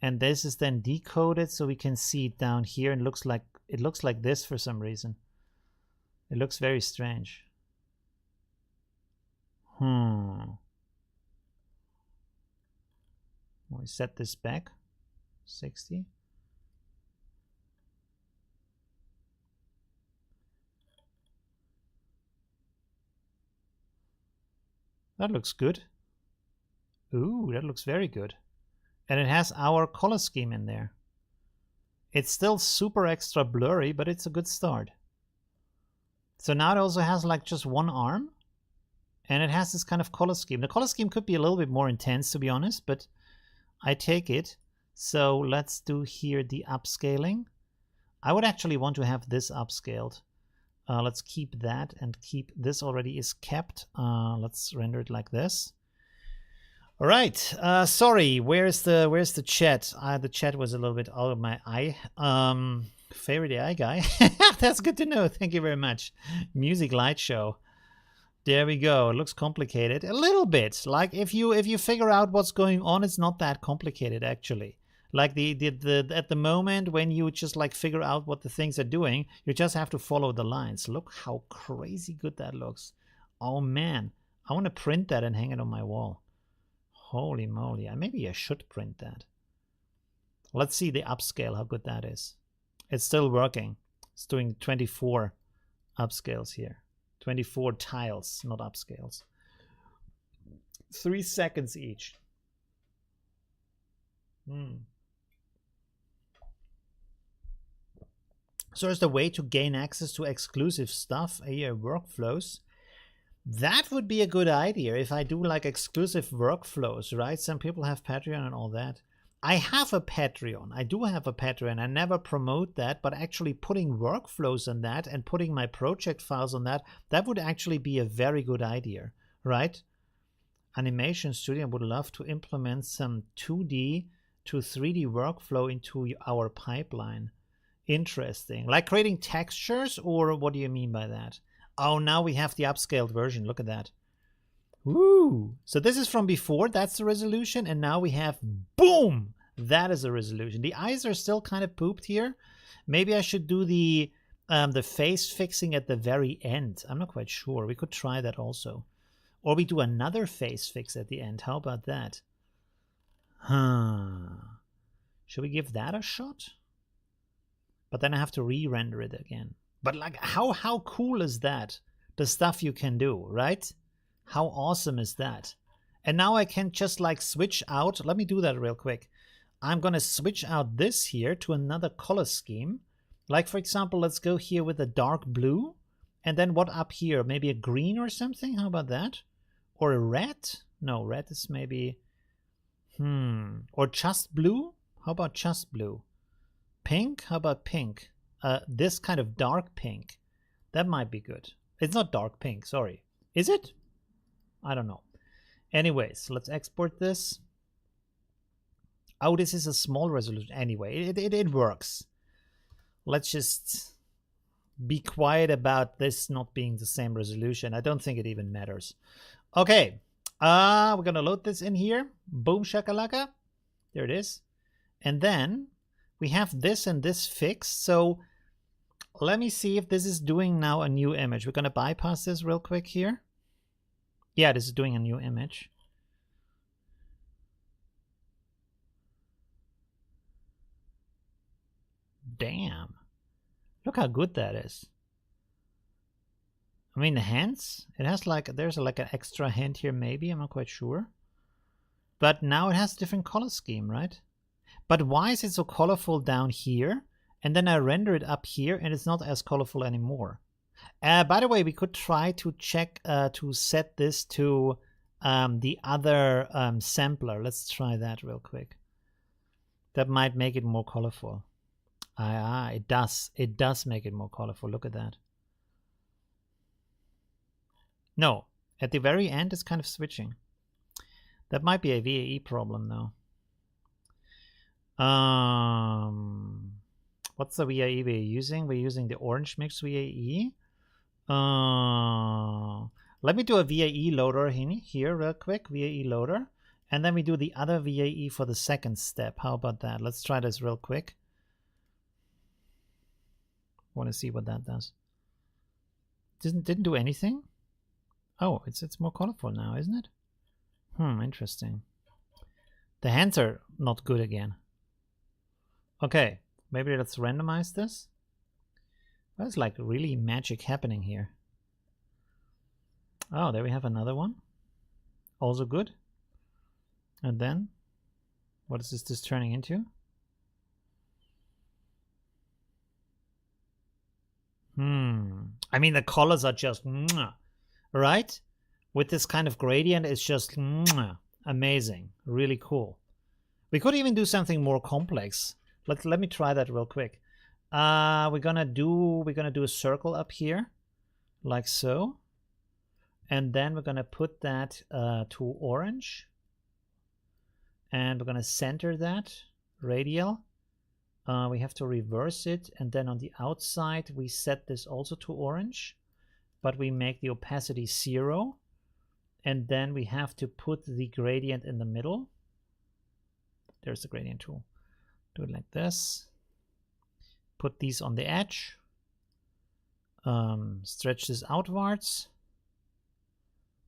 And this is then decoded so we can see it down here. And it looks like this for some reason. It looks very strange. We set this back. 60. That looks good. Ooh, that looks very good. And it has our color scheme in there. It's still super extra blurry, but it's a good start. So now it also has like just one arm. And it has this kind of color scheme. The color scheme could be a little bit more intense, to be honest, but I take it. So let's do here the upscaling. I would actually want to have this upscaled. Let's keep that and keep this already is kept. Let's render it like this. All right. Sorry. Where's the chat? The chat was a little bit out of my eye. Favorite AI guy. That's good to know. Thank you very much. Music light show. There we go. It looks complicated a little bit. Like if you figure out what's going on, it's not that complicated actually. Like the at the moment when you just like figure out what the things are doing, you just have to follow the lines. Look how crazy good that looks. Oh man, I want to print that and hang it on my wall. Holy moly! Maybe I should print that. Let's see the upscale, how good that is. It's still working. It's doing 24 upscales here. 24 tiles, not upscales. 3 seconds each. So is the way to gain access to exclusive stuff, workflows. That would be a good idea if I do like exclusive workflows, right? Some people have Patreon and all that. I have a Patreon. I do have a Patreon. I never promote that, but actually putting workflows on that and putting my project files on that, that would actually be a very good idea, right? Animation Studio would love to implement some 2D to 3D workflow into our pipeline. Interesting. Like creating textures, or what do you mean by that? Oh, now we have the upscaled version. Look at that. Woo! So this is from before, that's the resolution, and now we have, boom! That is a resolution. The eyes are still kind of pooped here. Maybe I should do the face fixing at the very end. I'm not quite sure. We could try that also. Or we do another face fix at the end. How about that? Should we give that a shot? But then I have to re-render it again. But like, how cool is that? The stuff you can do, right? How awesome is that? And now I can just like switch out. Let me do that real quick. I'm going to switch out this here to another color scheme. Like, for example, let's go here with a dark blue. And then what up here? Maybe a green or something? How about that? Or a red? No, red is maybe... Or just blue? How about just blue? Pink? How about pink? This kind of dark pink. That might be good. It's not dark pink, sorry. Is it? I don't know. Anyways, let's export this. Oh, this is a small resolution. Anyway, it works. Let's just be quiet about this not being the same resolution. I don't think it even matters. Okay. We're going to load this in here. Boom shakalaka. There it is. And then we have this and this fixed. So let me see if this is doing now a new image. We're going to bypass this real quick here. Yeah, this is doing a new image. Damn. Look how good that is. I mean, the hands, it has like, there's like an extra hand here maybe, I'm not quite sure. But now it has a different color scheme, right? But why is it so colorful down here? And then I render it up here and it's not as colorful anymore. By the way, we could try to check to set this to the other sampler. Let's try that real quick. That might make it more colorful. It does. It does make it more colorful. Look at that. No, at the very end it's kind of switching. That might be a VAE problem though. What's the VAE we're using? We're using the orange mix VAE. Let me do a VAE loader here real quick. VAE loader. And then we do the other VAE for the second step. How about that? Let's try this real quick. Want to see what that does. Didn't do anything? Oh, it's more colorful now, isn't it? Interesting. The hands are not good again. Okay, maybe let's randomize this. There's like really magic happening here. Oh, there we have another one. Also good. And then, what is this turning into? I mean, the colors are just, right? With this kind of gradient, it's just amazing. Really cool. We could even do something more complex. Let me try that real quick. We're gonna do a circle up here, like so. And then we're gonna put that to orange. And we're gonna center that radial. We have to reverse it, and then on the outside we set this also to orange, but we make the opacity 0, and then we have to put the gradient in the middle. There's the gradient tool. Do it like this. Put these on the edge. Stretch this outwards.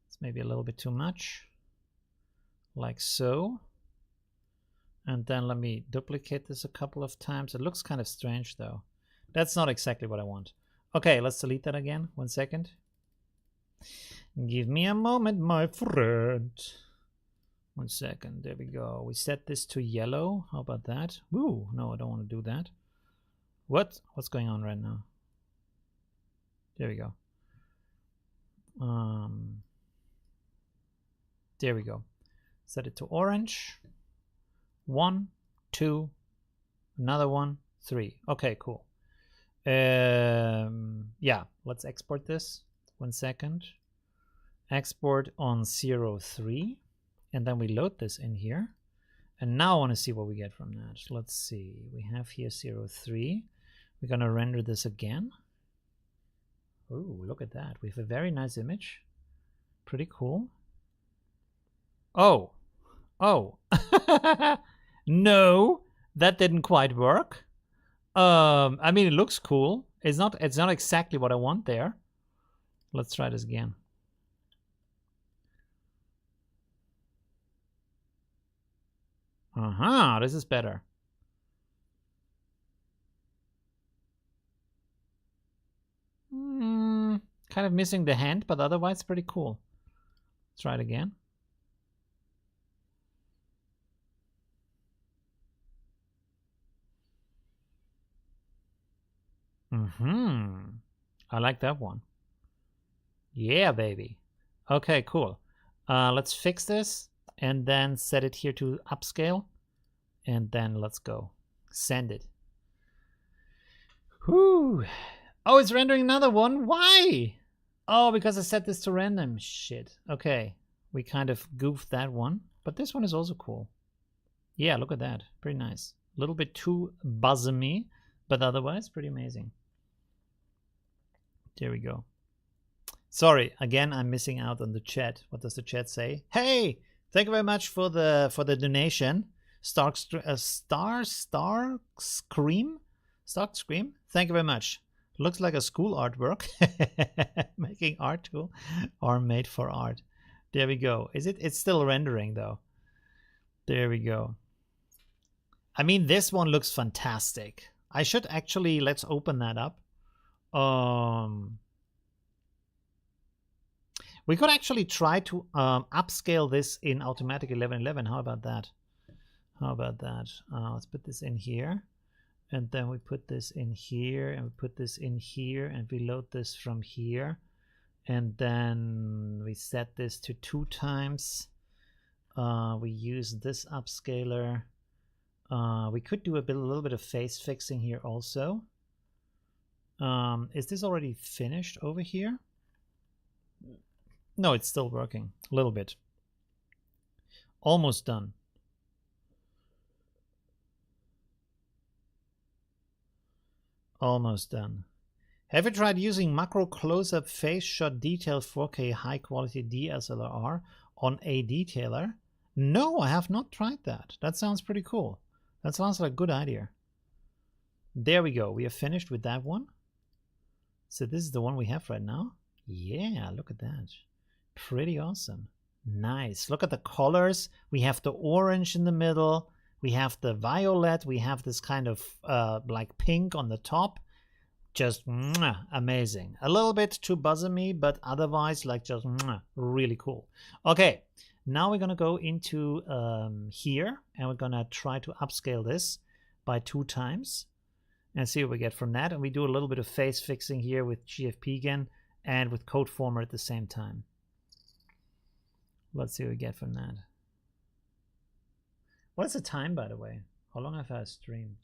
It's maybe a little bit too much. Like so. And then let me duplicate this a couple of times. It looks kind of strange though. That's not exactly what I want. Okay, let's delete that again. 1 second. Give me a moment, my friend. 1 second. There we go. We set this to yellow. How about that? Ooh, no, I don't want to do that. What's going on right now? There we go. There we go. Set it to orange. 1, 2, another 1, 3. Okay, cool. Yeah, let's export this. 1 second. Export on 0.3, and then we load this in here. And now I want to see what we get from that. Let's see. We have here 0.3. We're going to render this again. Ooh, look at that. We have a very nice image. Pretty cool. Oh. No, that didn't quite work. I mean, it looks cool. It's not exactly what I want there. Let's try this again. This is better. Kind of missing the hand, but otherwise pretty cool. Let's try it again. I like that one. Yeah, baby. Okay, cool. Let's fix this and then set it here to upscale. And then let's go. Send it. Whew. Oh, it's rendering another one. Why? Oh, because I set this to random. Shit. Okay. We kind of goofed that one. But this one is also cool. Yeah, look at that. Pretty nice. A little bit too buzzy, but otherwise pretty amazing. There we go. Sorry, again, I'm missing out on the chat. What does the chat say? Hey, thank you very much for the donation. Stark Scream. Thank you very much. Looks like a school artwork. Making art tool or made for art. There we go. Is it? It's still rendering though. There we go. I mean, this one looks fantastic. I should actually, let's open that up. We could actually try to upscale this in Automatic 1111. How about that? Let's put this in here. And then we put this in here, and we put this in here, and we load this from here. And then we set this to 2 times. We use this upscaler. We could do a little bit of face fixing here also. Is this already finished over here? No, it's still working. A little bit. Almost done. Almost done. Have you tried using macro close-up face shot detail 4K high quality DSLR on a detailer? No, I have not tried that. That sounds pretty cool. That sounds like a good idea. There we go. We are finished with that one. So this is the one we have right now. Yeah, look at that. Pretty awesome. Nice. Look at the colors. We have the orange in the middle. We have the violet. We have this kind of like pink on the top. Just amazing. A little bit too buzzy, but otherwise like just really cool. Okay, now we're gonna go into here, and we're gonna try to upscale this by 2 times and see what we get from that. And we do a little bit of face fixing here with GFP again and with Code Former at the same time. Let's see what we get from that. What's the time, by the way? How long have I streamed?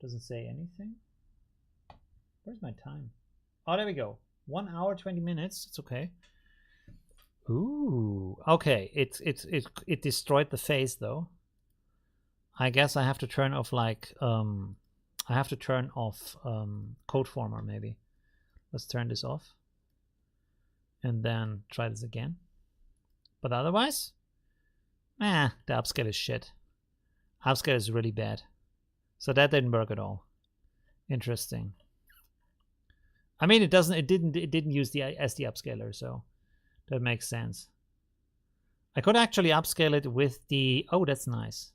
Doesn't say anything. Where's my time? Oh, there we go. 1 hour, 20 minutes. It's okay. Ooh. Okay. It destroyed the face though. I guess I have to turn off like I have to turn off code former maybe. Let's turn this off and then try this again. But otherwise, the upscale is shit. Upscale is really bad. So that didn't work at all. Interesting. I mean, it didn't use the SD upscaler, so that makes sense. I could actually upscale it with the, oh, that's nice.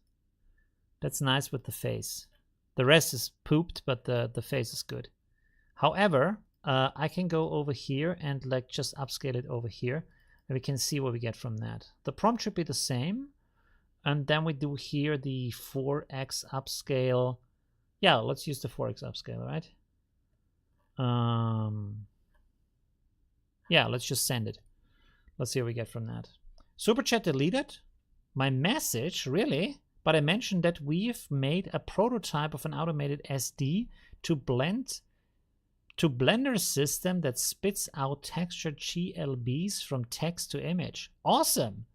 That's nice with the face. The rest is pooped, but the face is good. However, I can go over here and like just upscale it over here, and we can see what we get from that. The prompt should be the same, and then we do here the 4x upscale. Yeah, let's use the 4x upscale, right? Yeah, let's just send it. Let's see what we get from that. Super chat deleted? My message, really? But I mentioned that we've made a prototype of an automated SD to blend to Blender system that spits out textured GLBs from text to image. Awesome.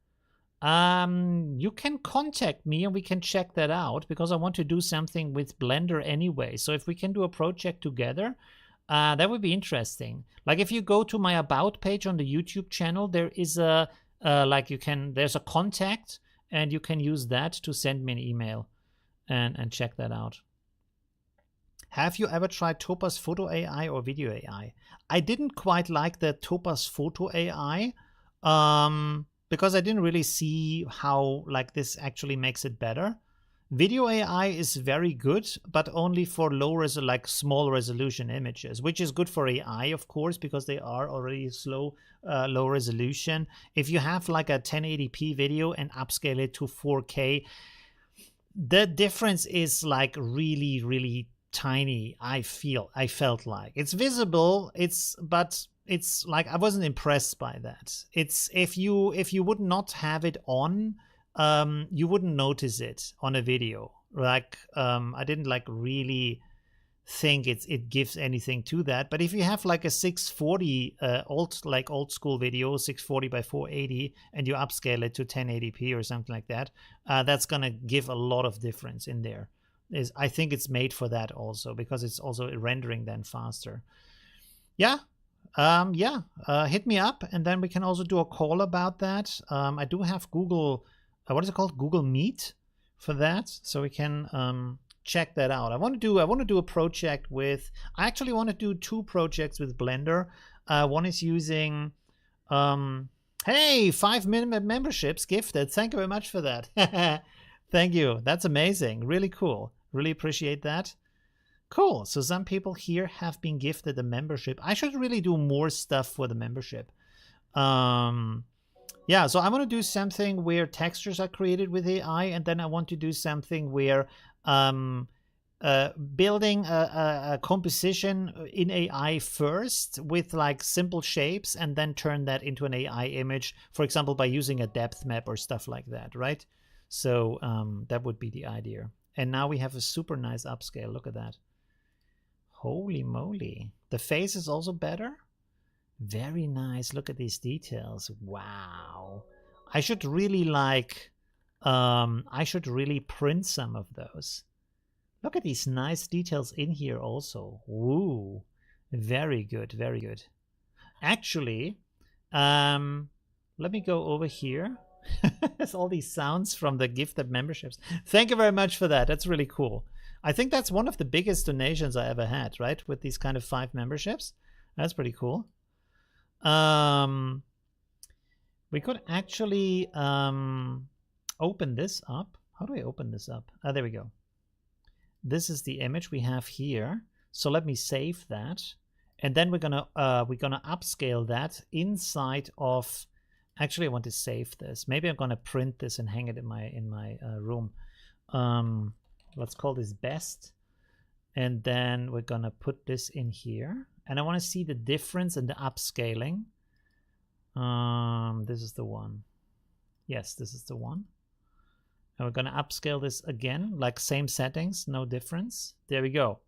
You can contact me and we can check that out because I want to do something with Blender anyway. So if we can do a project together, that would be interesting. Like if you go to my about page on the YouTube channel, there is a there's a contact and you can use that to send me an email and check that out. Have you ever tried Topaz Photo AI or Video AI? I didn't quite like the Topaz Photo AI because I didn't really see how like this actually makes it better. Video AI is very good, but only for small resolution images, which is good for AI, of course, because they are already low resolution. If you have like a 1080p video and upscale it to 4K, the difference is like really, really tiny. I felt like it's visible. But it's like I wasn't impressed by that. It's if you would not have it on, you wouldn't notice it on a video. Like I didn't like really think it gives anything to that. But if you have like a 640 old school video, 640 by 480, and you upscale it to 1080p or something like that, that's gonna give a lot of difference in there. I think it's made for that also because it's also rendering then faster. Yeah. Hit me up and then we can also do a call about that. I do have Google, what is it called? Google Meet for that. So we can check that out. I want to do a project with, I actually want to do 2 projects with Blender. One is using, hey, 5 minute memberships gifted. Thank you very much for that. Thank you. That's amazing. Really cool. Really appreciate that. Cool. So some people here have been gifted a membership. I should really do more stuff for the membership. Yeah, so I want to do something where textures are created with AI, and then I want to do something where building a composition in AI first with like simple shapes and then turn that into an AI image, for example, by using a depth map or stuff like that, right? So that would be the idea. And now we have a super nice upscale. Look at that. Holy moly. The face is also better. Very nice. Look at these details. Wow. I should really print some of those. Look at these nice details in here also. Ooh. Very good. Very good. Actually, let me go over here. There's all these sounds from the gifted memberships. Thank you very much for that. That's really cool. I think that's one of the biggest donations I ever had, right? With these kind of 5 memberships. That's pretty cool. We could actually open this up. How do I open this up? There we go. This is the image we have here. So let me save that. And then we're gonna upscale that inside of. Actually, I want to save this. Maybe I'm gonna print this and hang it in my room. Let's call this best, and then we're gonna put this in here. And I want to see the difference in the upscaling. This is the one. Yes, this is the one. And we're gonna upscale this again, like same settings, no difference. There we go.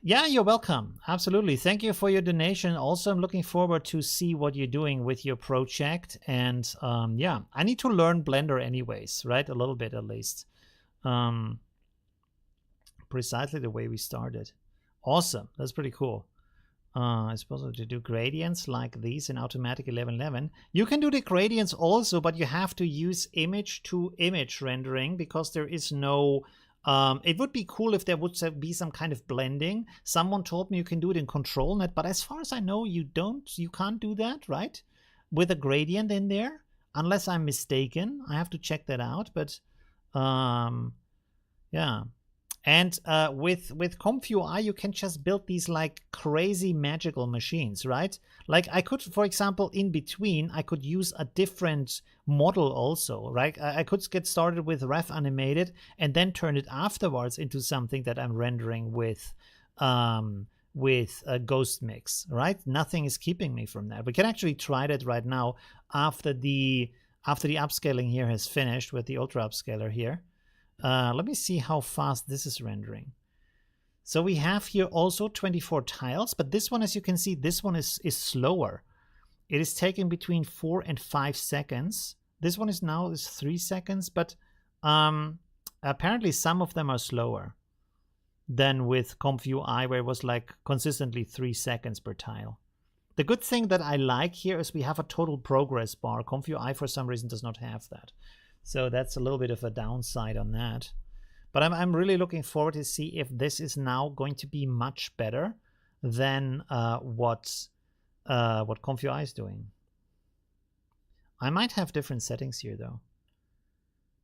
Yeah, you're welcome. Absolutely. Thank you for your donation. Also, I'm looking forward to see what you're doing with your project. And yeah, I need to learn Blender anyways, right? A little bit at least. Precisely the way we started. Awesome. That's pretty cool. It's possible to do gradients like these in Automatic 1111. You can do the gradients also, but you have to use image to image rendering because there is no... it would be cool if there would be some kind of blending. Someone told me you can do it in ControlNet, but as far as I know, you can't do that, right? With a gradient in there, unless I'm mistaken. I have to check that out, but yeah. And with ComfUI, you can just build these like crazy magical machines, right? Like I could, for example, in between, I could use a different model also, right? I could get started with ref animated and then turn it afterwards into something that I'm rendering with a ghost mix, right? Nothing is keeping me from that. We can actually try that right now after the upscaling here has finished with the ultra upscaler here. Let me see how fast this is rendering. So we have here also 24 tiles, but this one, as you can see, this one is slower. It is taking between 4 and 5 seconds. This one is 3 seconds, but apparently some of them are slower than with ComfUI, where it was like consistently 3 seconds per tile. The good thing that I like here is we have a total progress bar. ComfUI for some reason does not have that. So that's a little bit of a downside on that. But I'm really looking forward to see if this is now going to be much better than what ComfUI is doing. I might have different settings here though.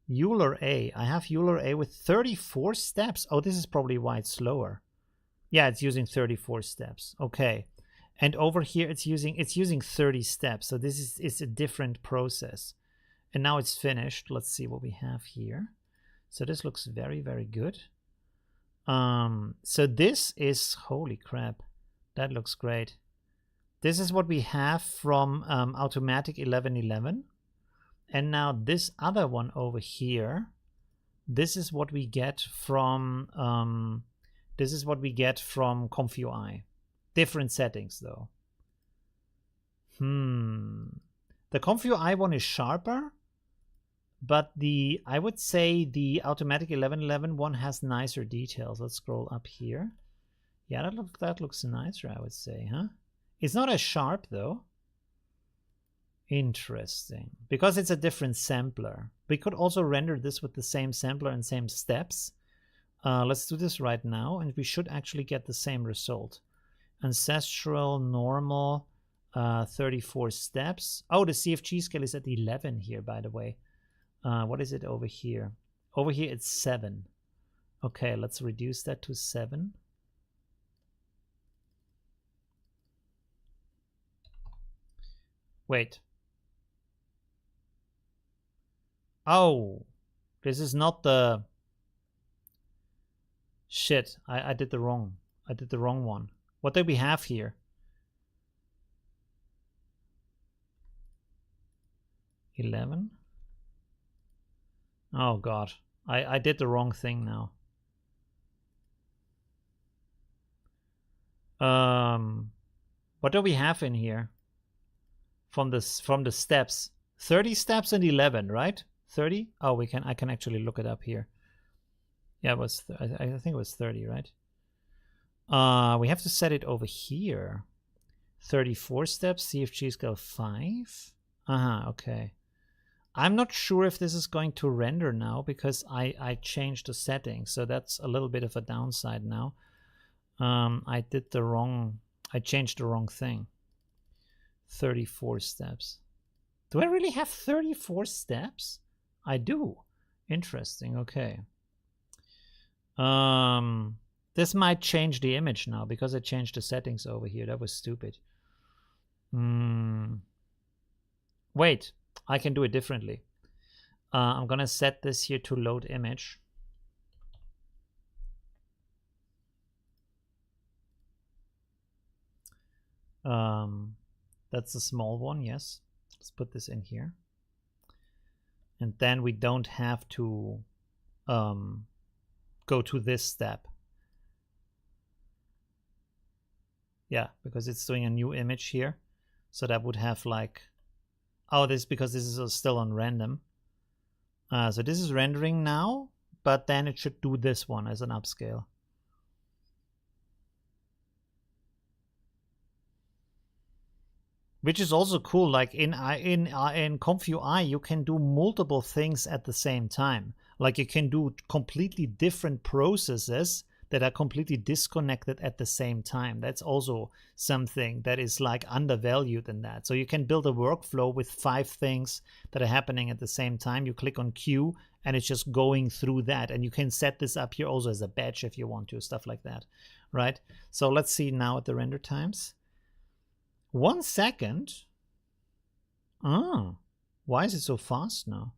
Euler A. I have Euler A with 34 steps. Oh, this is probably why it's slower. Yeah, it's using 34 steps. Okay. And over here it's using 30 steps. So this is a different process. And now it's finished. Let's see what we have here. So this looks very, very good. So this is, holy crap, that looks great. This is what we have from Automatic 1111. And now this other one over here, this is what we get from ComfUI. Different settings though. The ComfUI one is sharper, but I would say the Automatic 1111 one has nicer details. Let's scroll up here. Yeah, that looks nicer, I would say, huh? It's not as sharp though. Interesting. Because it's a different sampler. We could also render this with the same sampler and same steps. Let's do this right now, and we should actually get the same result. Ancestral, normal, 34 steps. Oh, the CFG scale is at 11 here, by the way. What is it over here? Over here it's 7. Okay, let's reduce that to 7. Wait. Oh, this is not the... Shit, I did the wrong one. What do we have here? 11. Oh god, I did the wrong thing now. What do we have in here? From the steps, 30 steps and 11, right? 30. Oh, I can actually look it up here. Yeah, it was. I think it was 30, right? We have to set it over here. 34 steps. CFG scale 5. Okay. I'm not sure if this is going to render now because I changed the settings, so that's a little bit of a downside now. I changed the wrong thing. 34 steps. Do I really have 34 steps? I do. Interesting. Okay. This might change the image now because I changed the settings over here. That was stupid. Wait, I can do it differently. I'm gonna set this here to load image. That's a small one, yes. Let's put this in here. And then we don't have to... go to this step. Yeah, because it's doing a new image here. So that would have like, oh, this because this is still on random. So this is rendering now, but then it should do this one as an upscale. Which is also cool. Like in ComfUI, you can do multiple things at the same time. Like you can do completely different processes that are completely disconnected at the same time. That's also something that is like undervalued in that. So you can build a workflow with 5 things that are happening at the same time. You click on Q and it's just going through that. And you can set this up here also as a batch if you want to, stuff like that, right? So let's see now at the render times. 1 second. Oh, why is it so fast now?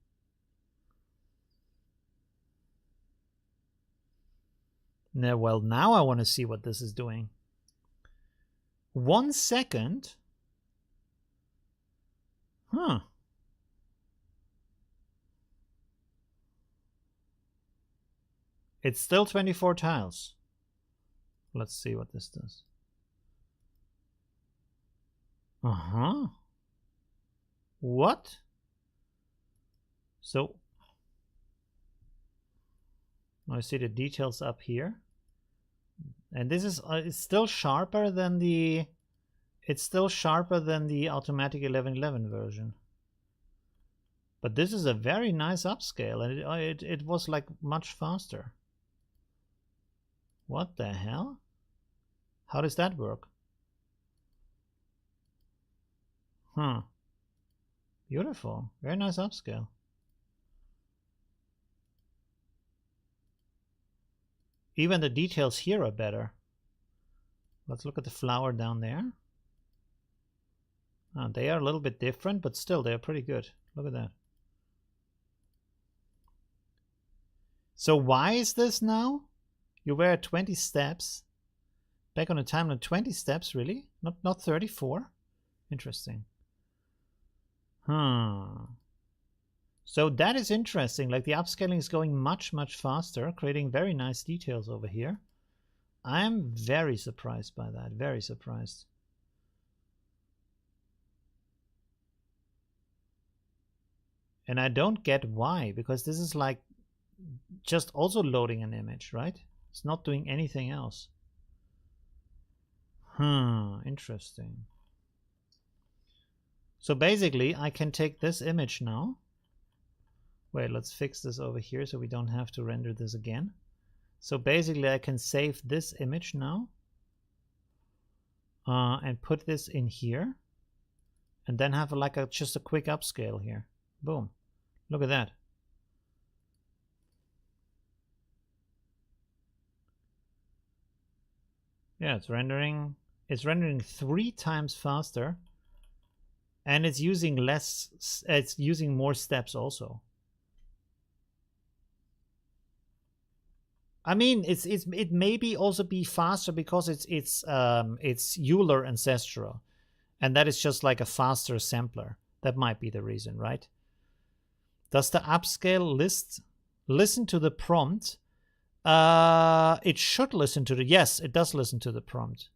No, well, now I want to see what this is doing. 1 second. Huh. It's still 24 tiles. Let's see what this does. Uh-huh. What? So I see the details up here. And this is it's still sharper than the automatic 1111 version. But this is a very nice upscale, and it was like much faster. What the hell? How does that work? Huh. Beautiful. Very nice upscale. Even the details here are better. Let's look at the flower down there. They are a little bit different, but still they're pretty good. Look at that. So why is this now? You were at 20 steps. Back on the timeline, 20 steps, really? Not 34? Interesting. So that is interesting. Like the upscaling is going much, much faster, creating very nice details over here. I am very surprised by that. Very surprised. And I don't get why, because this is like just also loading an image, right? It's not doing anything else. Interesting. So basically, I can take this image now. Wait, let's fix this over here so we don't have to render this again. So basically, I can save this image now and put this in here, and then have like just a quick upscale here. Boom! Look at that. Yeah, it's rendering. It's rendering 3 times faster, and it's using less. It's using more steps also. I mean, it maybe also be faster because it's Euler ancestral, and that is just like a faster sampler. That might be the reason, right? Does the upscale listen to the prompt? It should listen to the, yes, it does listen to the prompt.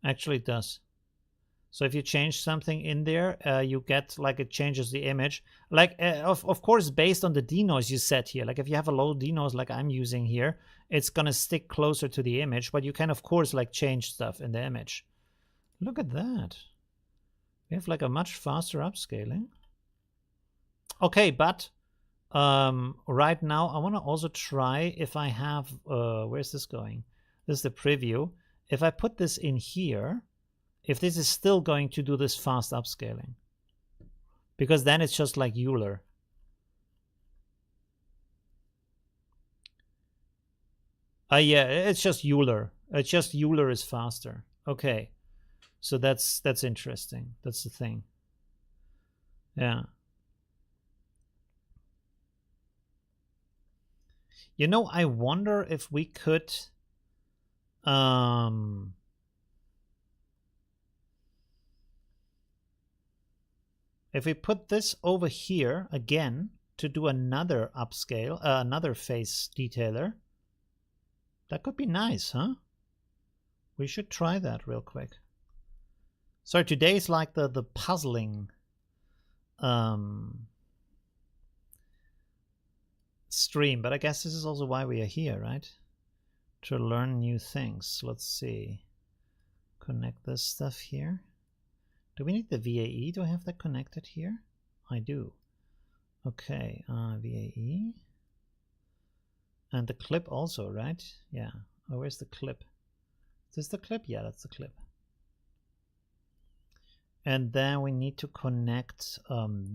Actually, it does. So if you change something in there, you get like it changes the image. Like of course, based on the denoise you set here. Like if you have a low denoise like I'm using here, it's gonna stick closer to the image. But you can of course like change stuff in the image. Look at that. We have like a much faster upscaling. Okay, but right now I want to also try if I have where's this going? This is the preview. If I put this in here, if this is still going to do this fast upscaling, because then it's just like Euler. Yeah, it's just Euler. It's just Euler is faster. Okay, so that's interesting. That's the thing. Yeah. You know, I wonder if we could if we put this over here again to do another upscale, another face detailer, that could be nice, huh? We should try that real quick. Sorry, today is like the puzzling stream, but I guess this is also why we are here, right? To learn new things. Let's see. Connect this stuff here. Do we need the VAE? Do I have that connected here? I do. Okay, VAE. And the clip also, right? Yeah. Oh, where's the clip? Is this the clip? Yeah, that's the clip. And then we need to connect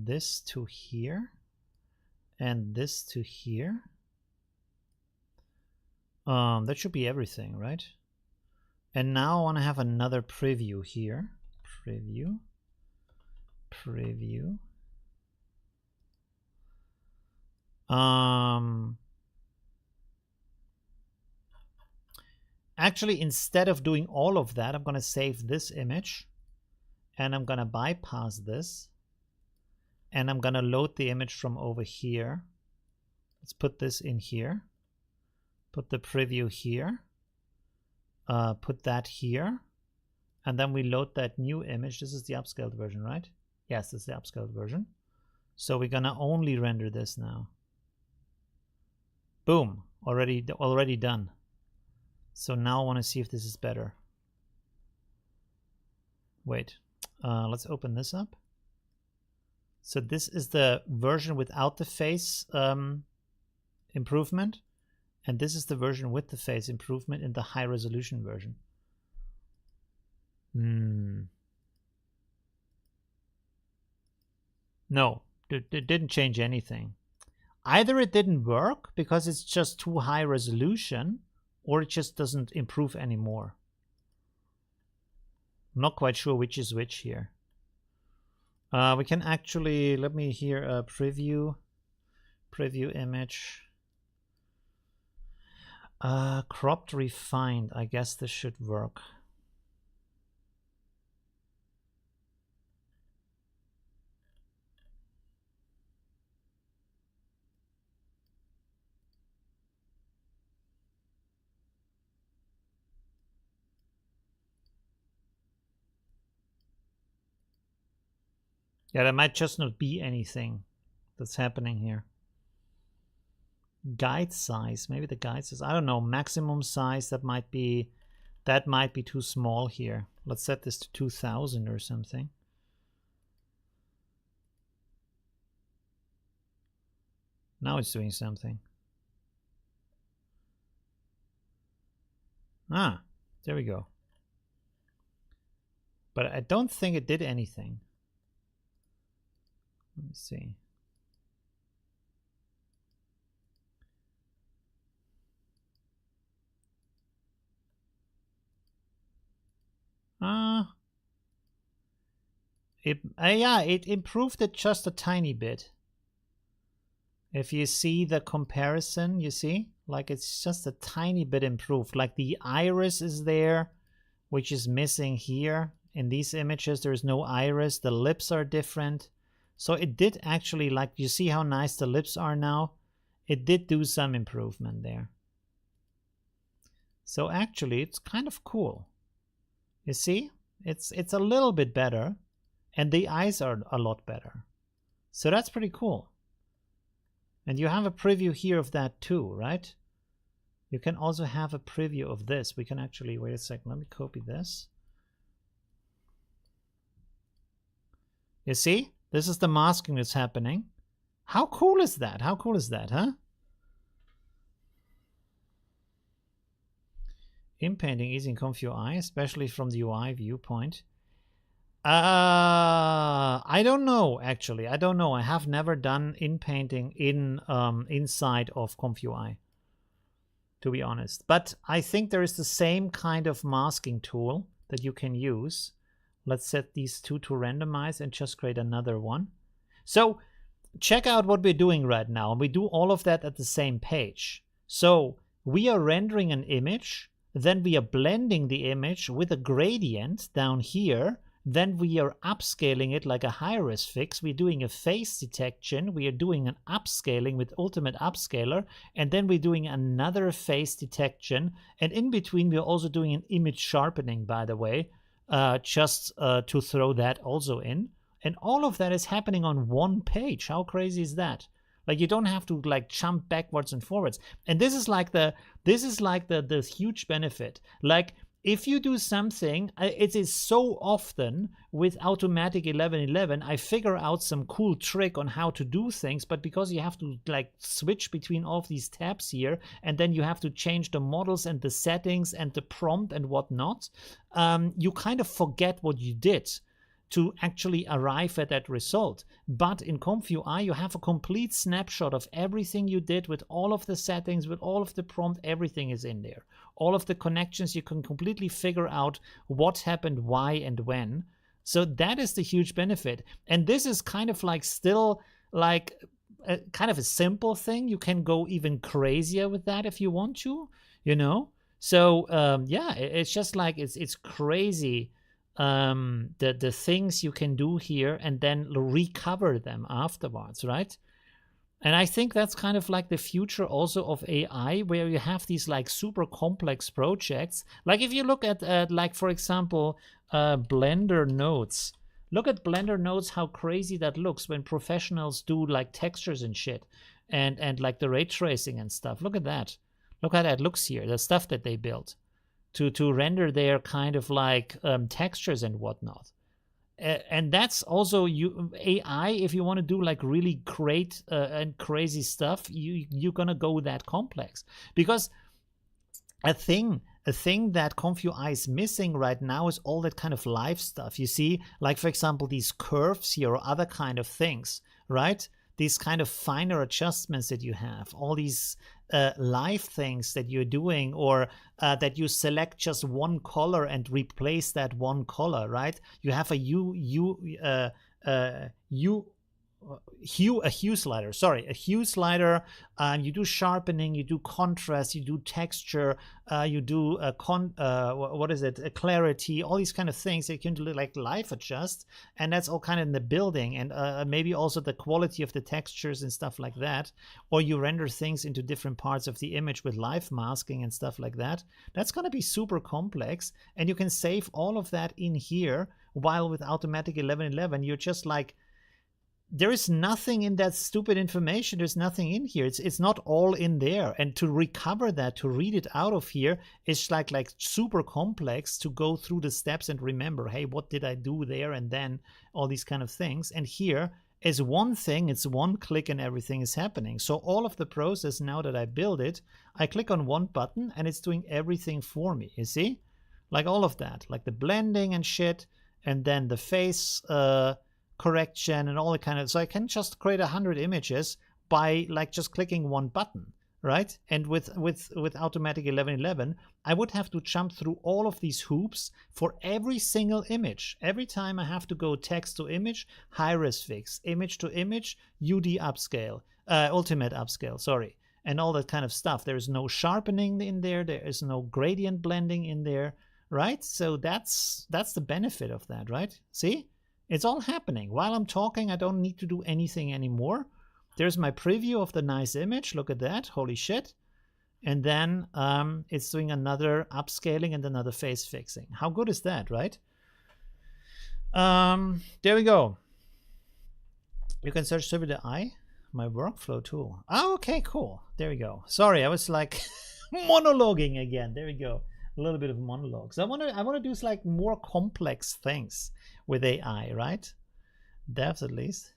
this to here and this to here. That should be everything, right? And now I want to have another preview here. Preview. Preview. Actually, instead of doing all of that, I'm going to save this image. And I'm going to bypass this. And I'm going to load the image from over here. Let's put this in here. Put the preview here. Put that here. And then we load that new image. This is the upscaled version, right? Yes, this is the upscaled version. So we're going to only render this now. Boom. Already done. So now I want to see if this is better. Wait. Let's open this up. So this is the version without the face improvement. And this is the version with the face improvement in the high resolution version. No, it didn't change anything. Either it didn't work because it's just too high resolution, or it just doesn't improve anymore. I'm not quite sure which is which here. We can actually, let me here preview image. Cropped refined. I guess this should work. Yeah, there might just not be anything that's happening here. Guide size, maybe the guide size. I don't know, maximum size, that might be too small here. Let's set this to 2000 or something. Now it's doing something. Ah, there we go. But I don't think it did anything. Let me see. Yeah, it improved it just a tiny bit. If you see the comparison, you see, like it's just a tiny bit improved. Like the iris is there, which is missing here. In these images, there is no iris. The lips are different. So it did actually, like, you see how nice the lips are now? It did do some improvement there. So actually, it's kind of cool. You see? It's a little bit better. And the eyes are a lot better. So that's pretty cool. And you have a preview here of that too, right? You can also have a preview of this. We can actually, wait a second, let me copy this. You see? This is the masking that's happening. How cool is that? How cool is that, huh? Inpainting easy in ComfyUI, especially from the UI viewpoint. I don't know, actually. I don't know. I have never done inpainting inside of ComfyUI, to be honest. But I think there is the same kind of masking tool that you can use. Let's set these two to randomize and just create another one. So check out what we're doing right now. We do all of that at the same page. So we are rendering an image. Then we are blending the image with a gradient down here. Then we are upscaling it like a high-res fix. We're doing a face detection. We are doing an upscaling with Ultimate Upscaler. And then we're doing another face detection. And in between, we're also doing an image sharpening, by the way. just to throw that also in. And all of that is happening on one page. How crazy is that? Like, you don't have to like jump backwards and forwards. And this is like the huge benefit. Like, if you do something, it is so often with automatic 1111, I figure out some cool trick on how to do things, but because you have to like switch between all of these tabs here, and then you have to change the models and the settings and the prompt and whatnot, you kind of forget what you did to actually arrive at that result. But in ComfUI, you have a complete snapshot of everything you did with all of the settings, with all of the prompt, everything is in there. All of the connections, you can completely figure out what happened, why, and when. So that is the huge benefit. And this is kind of like still like kind of a simple thing. You can go even crazier with that if you want to, you know? So yeah, it's just like, it's crazy. The things you can do here and then recover them afterwards, right? And I think that's kind of like the future also of AI, where you have these like super complex projects. Like if you look at like, for example, Blender nodes. Look at Blender nodes, how crazy that looks when professionals do like textures and shit, and like the ray tracing and stuff. Look at that. Look how that looks here, the stuff that they built to render their kind of like textures and whatnot. And that's also AI. If you want to do like really great and crazy stuff, you're gonna go that complex, because a thing that ComfUI is missing right now is all that kind of live stuff. You see, like for example, these curves here or other kind of things, right? These kind of finer adjustments that you have, all these live things that you're doing, or that you select just one color and replace that one color, right? You have a hue slider. You do sharpening, you do contrast, you do texture, you do a clarity, all these kind of things that you can do like live adjust, and that's all kind of in the building, and maybe also the quality of the textures and stuff like that. Or you render things into different parts of the image with live masking and stuff like that. That's going to be super complex, and you can save all of that in here, while with automatic 1111 you're just like, there is nothing in that stupid information. There's nothing in here. It's not all in there. And to recover that, to read it out of here, is like super complex to go through the steps and remember, hey, what did I do there? And then all these kind of things. And here is one thing. It's one click and everything is happening. So all of the process, now that I build it, I click on one button and it's doing everything for me. You see? Like all of that, like the blending and shit, and then the face correction and all the kind of, so I can just create 100 images by like just clicking one button, right? And with automatic 1111, I would have to jump through all of these hoops for every single image. Every time I have to go text to image, high res fix, image to image, UD upscale, ultimate upscale, sorry, and all that kind of stuff. There is no sharpening in there. There is no gradient blending in there, right? So that's the benefit of that, right? See? It's all happening. While I'm talking, I don't need to do anything anymore. There's my preview of the nice image. Look at that. Holy shit. And then it's doing another upscaling and another face fixing. How good is that, right? There we go. You can search with the eye. My workflow tool. Oh, okay, cool. There we go. Sorry, I was like monologuing again. There we go. A little bit of monologues. I want to do like more complex things with AI, right? Devs at least.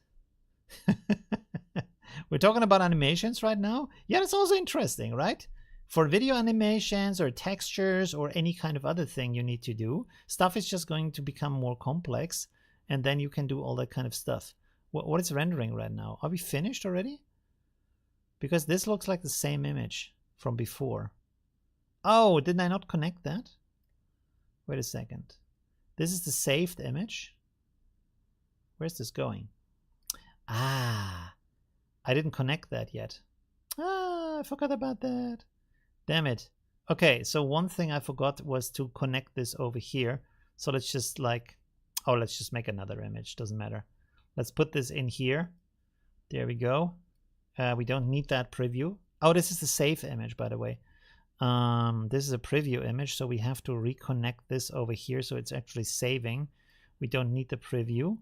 We're talking about animations right now. Yeah, that's also interesting, right? For video animations or textures or any kind of other thing you need to do, stuff is just going to become more complex, and then you can do all that kind of stuff. What is rendering right now? Are we finished already? Because this looks like the same image from before. Oh, did I not connect that? Wait a second. This is the saved image. Where's this going? Ah, I didn't connect that yet. Ah, I forgot about that. Damn it. Okay, so one thing I forgot was to connect this over here. So let's just like, oh, let's just make another image. Doesn't matter. Let's put this in here. There we go. We don't need that preview. Oh, this is the save image, by the way. This is a preview image, so we have to reconnect this over here so it's actually saving. We don't need the preview.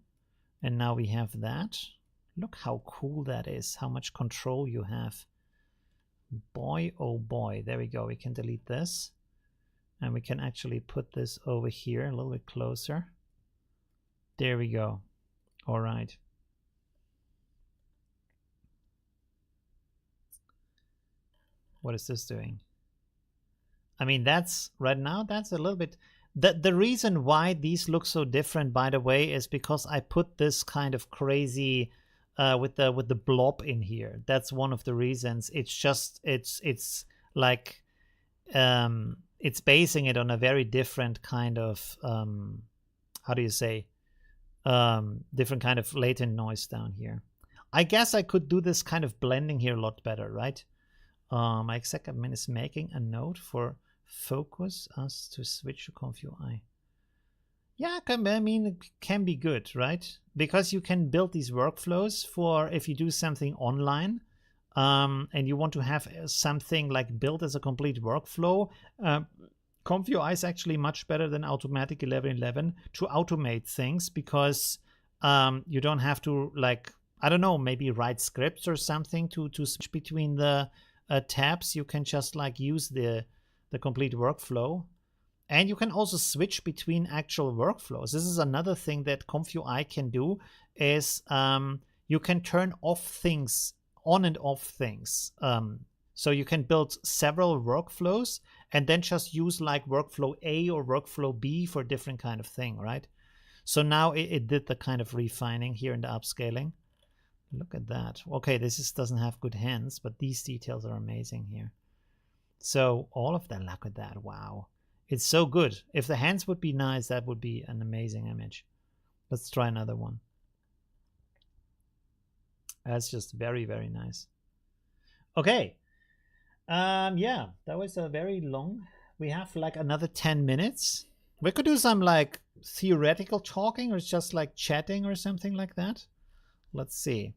And now we have that. Look how cool that is, how much control you have. Boy, oh boy. There we go. We can delete this. And we can actually put this over here a little bit closer. There we go. All right. What is this doing? I mean, that's right now, that's a little bit... The reason why these look so different, by the way, is because I put this kind of crazy with the blob in here. That's one of the reasons. It's just it's like it's basing it on a very different kind of how do you say, different kind of latent noise down here. I guess I could do this kind of blending here a lot better, right? My exec admin is making a note for focus us to switch to ComfyUI. Yeah, I mean, it can be good, right? Because you can build these workflows for if you do something online and you want to have something like built as a complete workflow. ComfyUI is actually much better than Automatic 11.11 to automate things because you don't have to, like, I don't know, maybe write scripts or something to switch between the tabs. You can just like use the complete workflow. And you can also switch between actual workflows. This is another thing that ComfyUI can do is you can turn off things, on and off things. So you can build several workflows and then just use like workflow A or workflow B for different kind of thing, right? So now it did the kind of refining here in the upscaling. Look at that. Okay, this doesn't have good hands, but these details are amazing here. So all of that, look at that. Wow. It's so good. If the hands would be nice, that would be an amazing image. Let's try another one. That's just very, very nice. Okay. Yeah, that was a very long. We have like another 10 minutes. We could do some like theoretical talking or just like chatting or something like that. Let's see.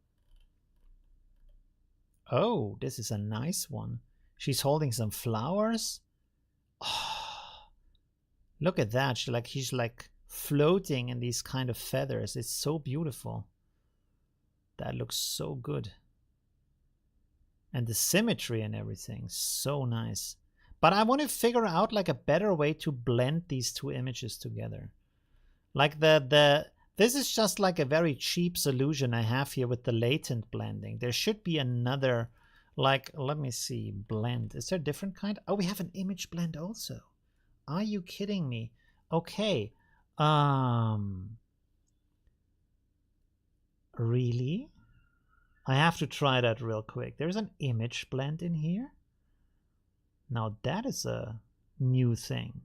Oh, this is a nice one. She's holding some flowers. Oh, look at that. She's like floating in these kind of feathers. It's so beautiful. That looks so good. And the symmetry and everything, so nice. But I want to figure out like a better way to blend these two images together. Like this is just like a very cheap solution I have here with the latent blending. There should be another, like, let me see, blend. Is there a different kind? Oh, we have an image blend also. Are you kidding me? Okay. Really? I have to try that real quick. There's an image blend in here. Now that is a new thing.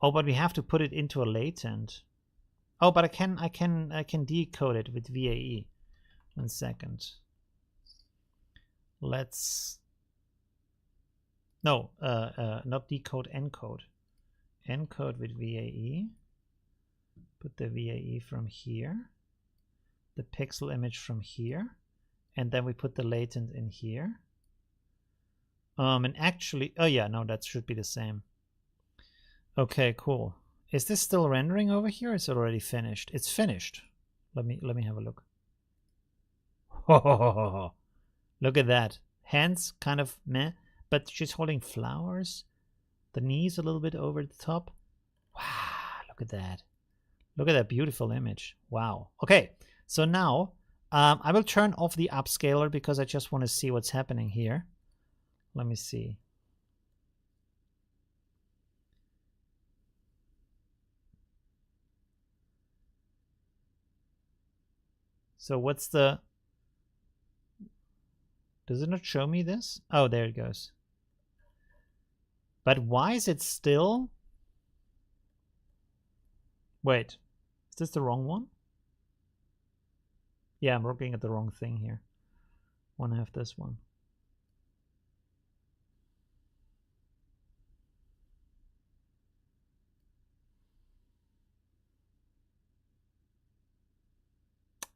Oh, but we have to put it into a latent. Oh, but I can decode it with VAE. 1 second. Let's no, not decode, encode. Encode with VAE. Put the VAE from here. The pixel image from here. And then we put the latent in here. And actually, oh yeah, no, that should be the same. Okay, cool. Is this still rendering over here? It's already finished. It's finished. Let me have a look. Look at that. Hands kind of meh, but she's holding flowers. The knees a little bit over the top. Wow, look at that. Look at that beautiful image. Wow. Okay, so now I will turn off the upscaler because I just want to see what's happening here. Let me see. So what's the... Does it not show me this? Oh, there it goes. But why is it still... Wait, is this the wrong one? Yeah, I'm looking at the wrong thing here. Want to have this one.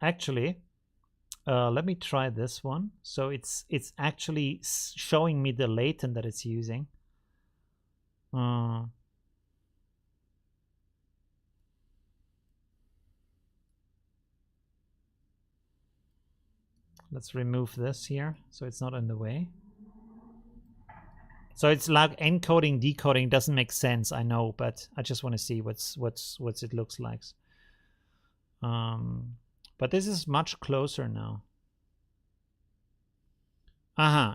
Actually, Let me try this one. So it's actually showing me the latent that it's using. Let's remove this here so it's not in the way. So it's like encoding, decoding doesn't make sense, I know, but I just want to see what's it looks like. But this is much closer now.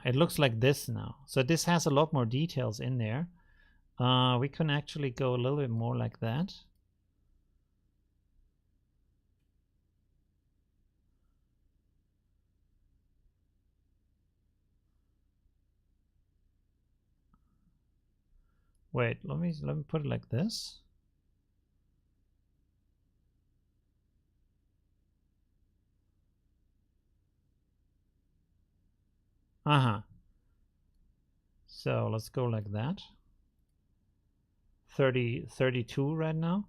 It looks like this now. So this has a lot more details in there. We can actually go a little bit more like that. Wait, let me put it like this. So let's go like that. 32 right now.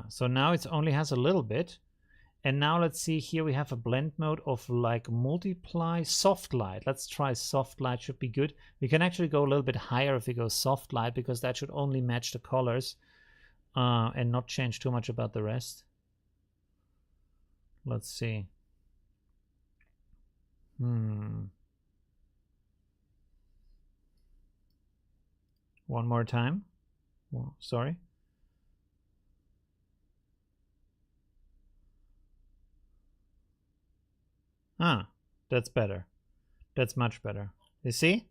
So now it only has a little bit. And now let's see here, we have a blend mode of like multiply soft light. Let's try soft light, should be good. We can actually go a little bit higher if we go soft light, because that should only match the colors and not change too much about the rest. Let's see. One more time. Oh, sorry. That's better. That's much better. You see?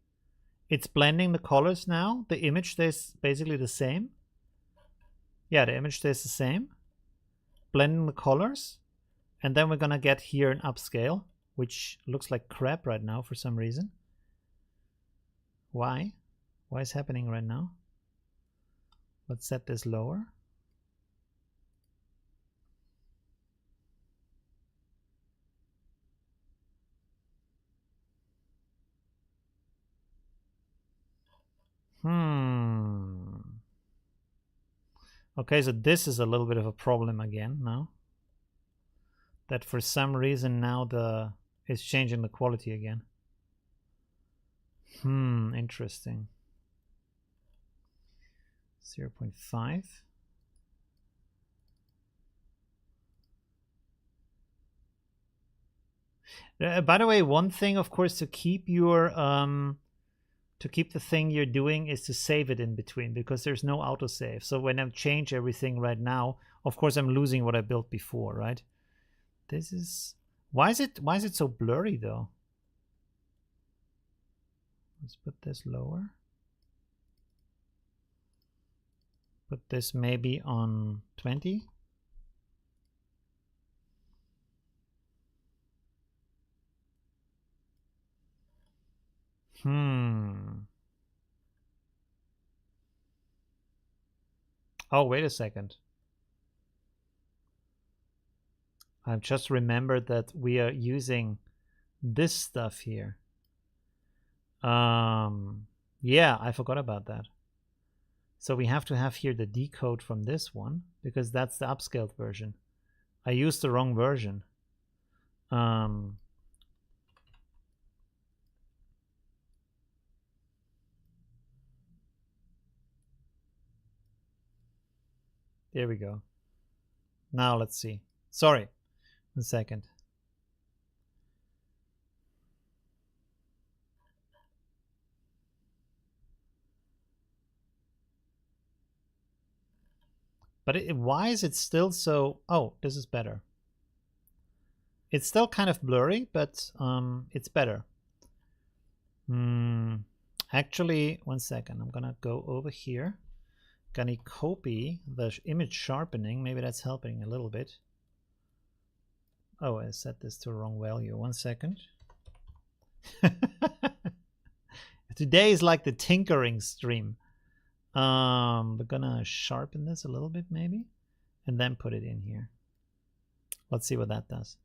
It's blending the colors now. The image stays basically the same. Yeah, the image stays the same. Blending the colors. And then we're gonna get here an upscale, which looks like crap right now for some reason. Why? Why is happening right now? Let's set this lower. Okay, so this is a little bit of a problem again now. That for some reason now it's changing the quality again. Interesting. 0.5. By the way, one thing, of course, to keep your to keep the thing you're doing is to save it in between, because there's no autosave. So when I change everything right now, of course, I'm losing what I built before, right? This is why is it so blurry though? Let's put this lower. Put this maybe on 20. Oh, wait a second. I've just remembered that we are using this stuff here. Yeah, I forgot about that. So we have to have here the decode from this one, because that's the upscaled version. I used the wrong version. There we go. Now let's see. Sorry, 1 second. But why is it still so... Oh, this is better. It's still kind of blurry, but it's better. Actually, 1 second. I'm gonna go over here. Gonna copy the image sharpening. Maybe that's helping a little bit. Oh, I set this to the wrong value. 1 second. Today is like the tinkering stream. We're gonna sharpen this a little bit maybe, and then put it in here. Let's see what that does.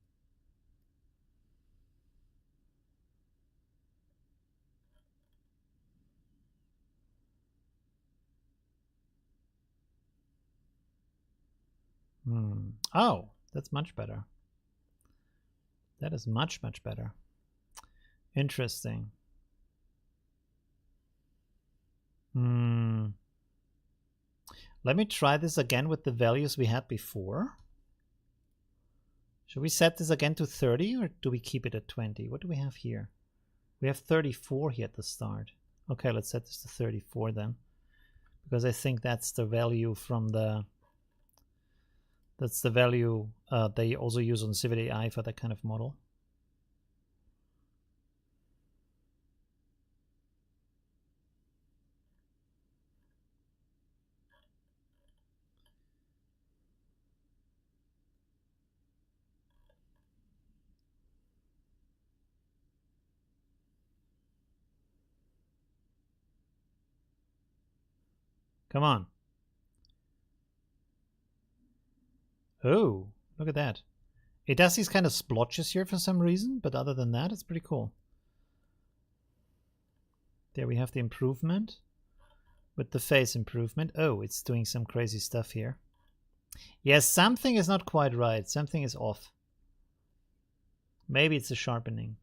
Oh, that's much better. That is much, much better. Interesting. Let me try this again with the values we had before. Should we set this again to 30 or do we keep it at 20? What do we have here? We have 34 here at the start. Okay, let's set this to 34 then. Because I think that's the value from the... That's the value they also use on Civet AI for that kind of model. Come on. Oh, look at that. It does these kind of splotches here for some reason, but other than that, it's pretty cool. There we have the improvement with the face improvement. Oh, it's doing some crazy stuff here. Yes, something is not quite right. Something is off. Maybe it's a sharpening.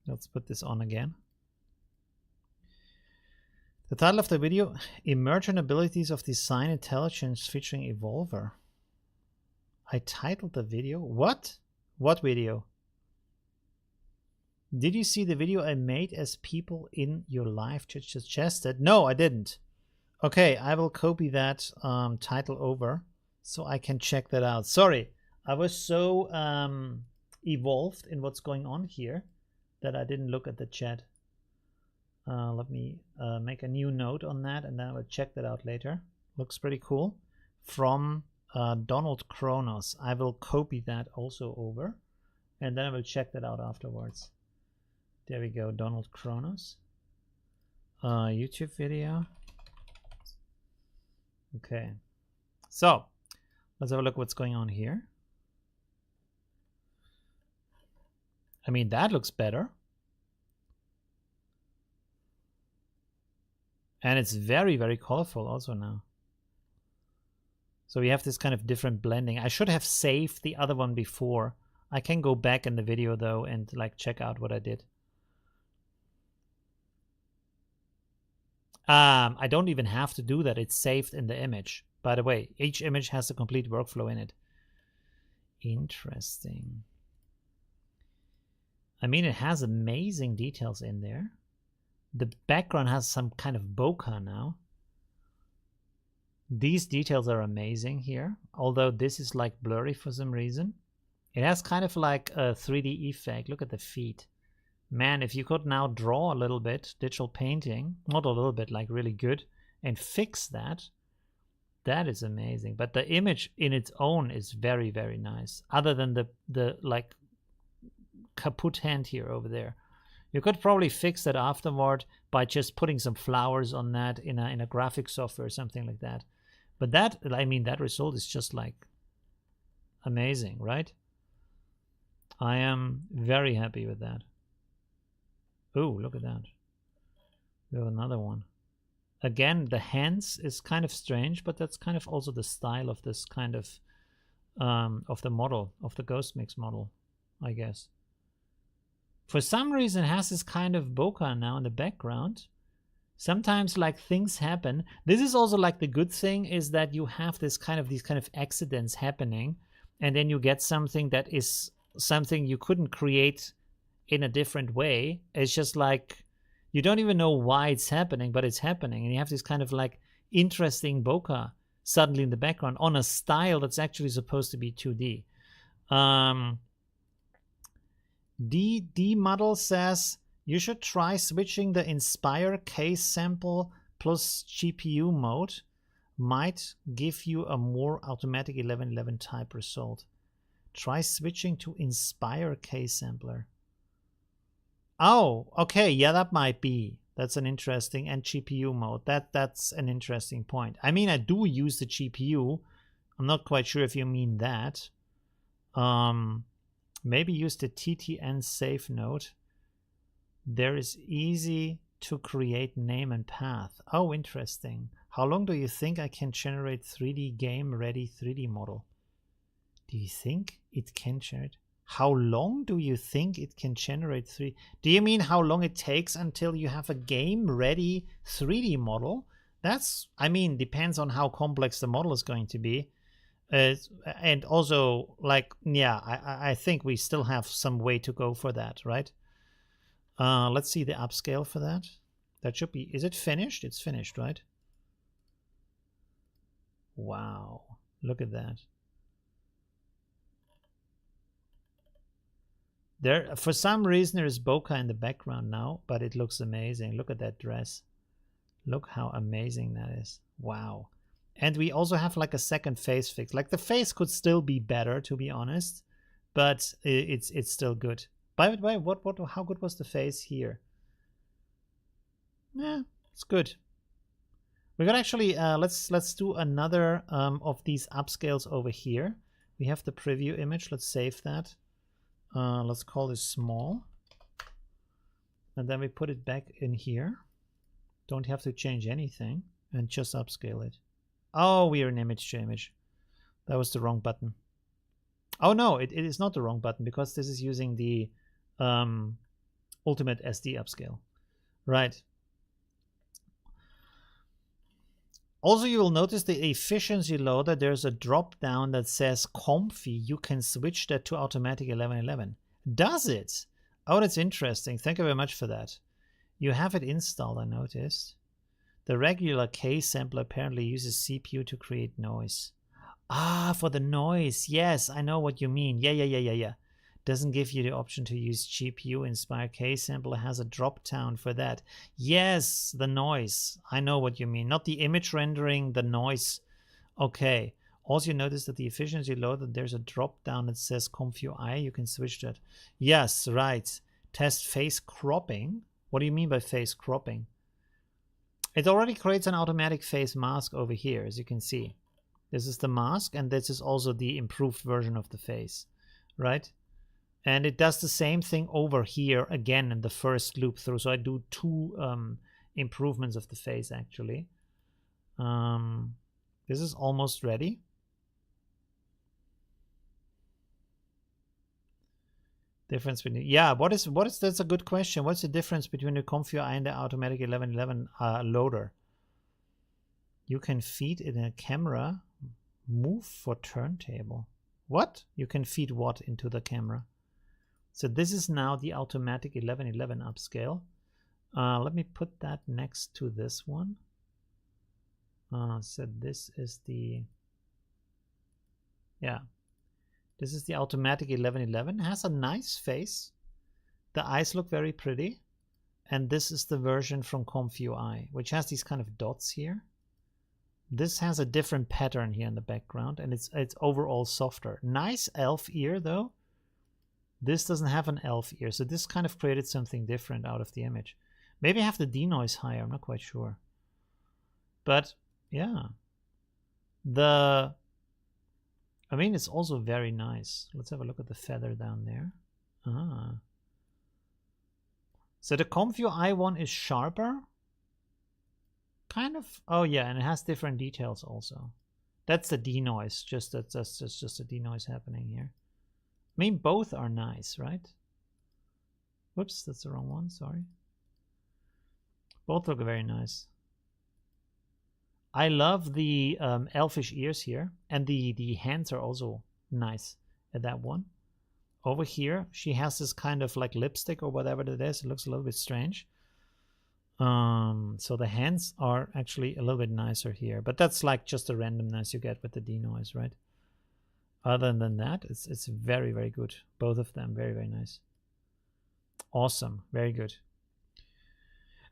Let's put this on again. The title of the video, Emergent Abilities of Design Intelligence featuring Evolver. I titled the video. What? What video? Did you see the video I made as people in your life suggested? No, I didn't. Okay, I will copy that title over so I can check that out. Sorry, I was so evolved in what's going on here that I didn't look at the chat. Let me make a new note on that and then I will check that out later. Looks pretty cool. From Donald Kronos. I will copy that also over and then I will check that out afterwards. There we go, Donald Kronos. YouTube video. Okay, so let's have a look what's going on here. I mean, that looks better. And it's very, very colorful also now. So we have this kind of different blending. I should have saved the other one before. I can go back in the video though and like check out what I did. I don't even have to do that. It's saved in the image. By the way, each image has a complete workflow in it. Interesting. I mean, it has amazing details in there. The background has some kind of bokeh now. These details are amazing here, although this is like blurry for some reason. It has kind of like a 3D effect. Look at the feet. Man, if you could now draw a little bit, digital painting, not a little bit, like really good, and fix that, that is amazing. But the image in its own is very, very nice. Other than the like kaput hand here over there. You could probably fix that afterward by just putting some flowers on that in a graphic software or something like that. But that, I mean, that result is just like amazing, right? I am very happy with that. Oh, look at that. We have another one. Again, the hands is kind of strange, but that's kind of also the style of this kind of the model, of the Ghost Mix model, I guess. For some reason, it has this kind of bokeh now in the background. Sometimes like things happen. This is also like the good thing is that you have this kind of these kind of accidents happening, and then you get something that is something you couldn't create in a different way. It's just like you don't even know why it's happening, but it's happening, and you have this kind of like interesting bokeh suddenly in the background on a style that's actually supposed to be 2D. D model says you should try switching the Inspire case sample plus GPU mode. Might give you a more automatic 1111 type result. Try switching to Inspire case sampler. Oh, okay, yeah, that might be. That's an interesting, and GPU mode. That's an interesting point. I mean, I do use the GPU. I'm not quite sure if you mean that. Maybe use the TTN save node. There is easy to create name and path. Oh, interesting. How long do you think I can generate 3D game ready 3D model? Do you think it can generate? How long do you think it can generate 3D? Do you mean how long it takes until you have a game ready 3D model? That's, I mean, depends on how complex the model is going to be. And also, like, yeah, I think we still have some way to go for that, right? Let's see the upscale for that. That should be, is it finished? It's finished, right? Wow, look at that. There, for some reason, there is bokeh in the background now, but it looks amazing. Look at that dress. Look how amazing that is. Wow. And we also have like a second face fix. Like the face could still be better, to be honest, but it's still good. By the way, how good was the face here? Yeah, it's good. We got actually let's do another of these upscales over here. We have the preview image. Let's save that. Let's call this small, and then we put it back in here. Don't have to change anything, and just upscale it. Oh, we are in image to image. That was the wrong button. Oh no, it is not the wrong button, because this is using the Ultimate SD upscale. Right. Also, you will notice the efficiency loader. There's a drop down that says comfy. You can switch that to automatic 1111. Does it? Oh, that's interesting. Thank you very much for that. You have it installed, I noticed. The regular K sampler apparently uses CPU to create noise. Ah, for the noise. Yes, I know what you mean. Yeah. Doesn't give you the option to use GPU inspired K sampler, has a drop down for that. Yes, the noise. I know what you mean. Not the image rendering, the noise. Okay. Also, you notice that the efficiency loader, there's a drop down that says ComfUI. You can switch that. Yes, right. Test face cropping. What do you mean by face cropping? It already creates an automatic face mask over here, as you can see. This is the mask, and this is also the improved version of the face, right? And it does the same thing over here again in the first loop through. So I do two improvements of the face, actually. This is almost ready. Difference between, yeah, what is that's a good question. What's the difference between the ComfUI and the automatic 1111 loader? You can feed in a camera, move for turntable. What? You can feed what into the camera? So this is now the automatic 1111 upscale. Let me put that next to this one. So this is the, yeah. This is the automatic 1111. It has a nice face. The eyes look very pretty. And this is the version from ComfUI, which has these kind of dots here. This has a different pattern here in the background, and it's overall softer. Nice elf ear, though. This doesn't have an elf ear, so this kind of created something different out of the image. Maybe I have the denoise higher, I'm not quite sure. But, yeah. I mean, it's also very nice. Let's have a look at the feather down there. So the ComfUI one is sharper. Kind of. Oh yeah, and it has different details also. That's the denoise. That's just a denoise happening here. I mean, both are nice, right? Whoops, that's the wrong one. Sorry. Both look very nice. I love the elfish ears here, and the hands are also nice at that one. Over here, she has this kind of like lipstick or whatever it is. It looks a little bit strange. So the hands are actually a little bit nicer here, but that's like just the randomness you get with the denoise, right? Other than that, it's very, very good. Both of them, very, very nice. Awesome, very good.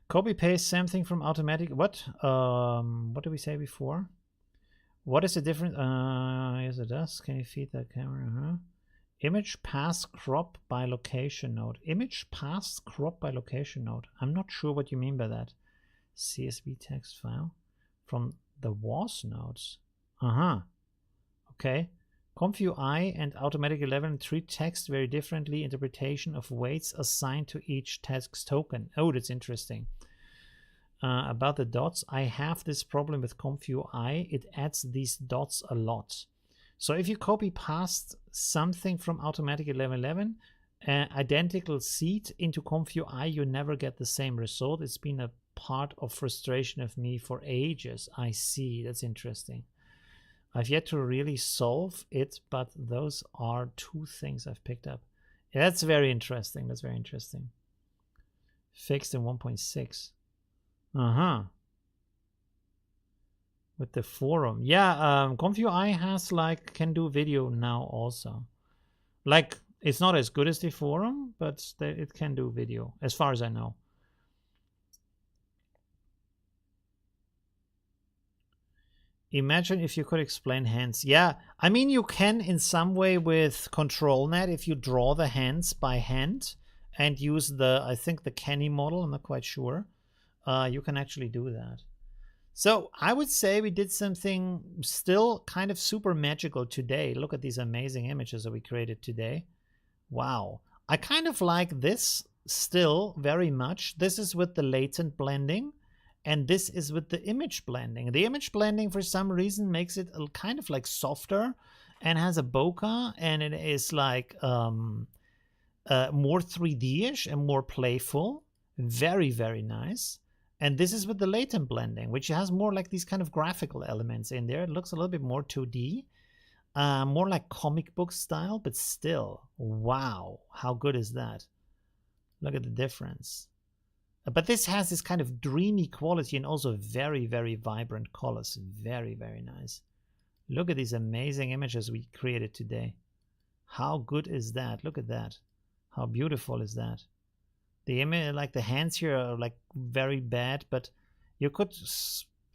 Copy paste, same thing from automatic. What did we say before? What is the difference? Yes, it does. Can you feed that camera? Image pass crop by location node. Image pass crop by location node. I'm not sure what you mean by that. CSV text file from the WAS nodes. Okay. ComfyUI and Automatic 11 treat text very differently. Interpretation of weights assigned to each text token. Oh, that's interesting. About the dots, I have this problem with ComfyUI. It adds these dots a lot. So if you copy past something from Automatic 11.11, identical seed into ComfyUI, you never get the same result. It's been a part of frustration of me for ages. I see. That's interesting. I've yet to really solve it, but those are two things I've picked up. Yeah, that's very interesting. That's very interesting. Fixed in 1.6. With the forum. Yeah, ComfyUI has like can do video now also. Like it's not as good as the forum, but it can do video as far as I know. Imagine if you could explain hands. Yeah, I mean you can in some way with ControlNet if you draw the hands by hand and use the, I think the Kenny model, I'm not quite sure. You can actually do that. So I would say we did something still kind of super magical today. Look at these amazing images that we created today. Wow. I kind of like this still very much. This is with the latent blending, and this is with the image blending. The image blending for some reason makes it kind of like softer and has a bokeh, and it is like more 3D-ish and more playful. Very, very nice. And this is with the latent blending, which has more like these kind of graphical elements in there. It looks a little bit more 2D, more like comic book style, but still, wow, how good is that? Look at the difference. But this has this kind of dreamy quality and also very, very vibrant colors. Very, very nice. Look at these amazing images we created today. How good is that? Look at that. How beautiful is that? The image, like the hands here are like very bad, but you could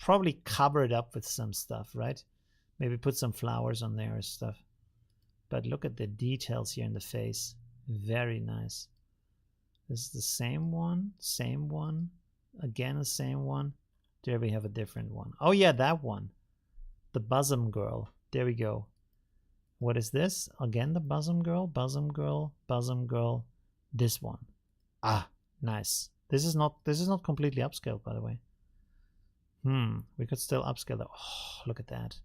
probably cover it up with some stuff, right? Maybe put some flowers on there or stuff. But look at the details here in the face. Very nice. This is the same one, again the same one. There we have a different one. Oh yeah, that one. The bosom girl. There we go. What is this? Again the bosom girl, bosom girl, bosom girl. This one. Ah, nice. This is not completely upscaled, by the way. We could still upscale that. Oh, look at that.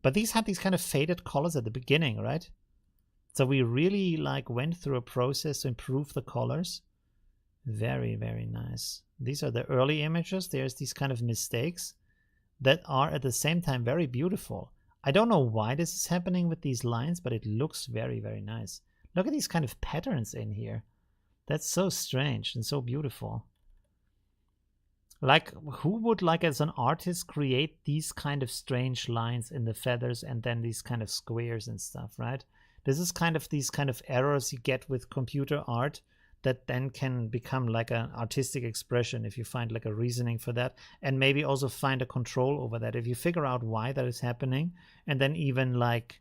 But these had these kind of faded colors at the beginning, right? So we really like went through a process to improve the colors. Very, very nice. These are the early images. There's these kind of mistakes that are at the same time very beautiful. I don't know why this is happening with these lines, but it looks very, very nice. Look at these kind of patterns in here. That's so strange and so beautiful. Like, who would, like, as an artist, create these kind of strange lines in the feathers and then these kind of squares and stuff, right? This is kind of these kind of errors you get with computer art that then can become like an artistic expression if you find like a reasoning for that, and maybe also find a control over that. If you figure out why that is happening and then even like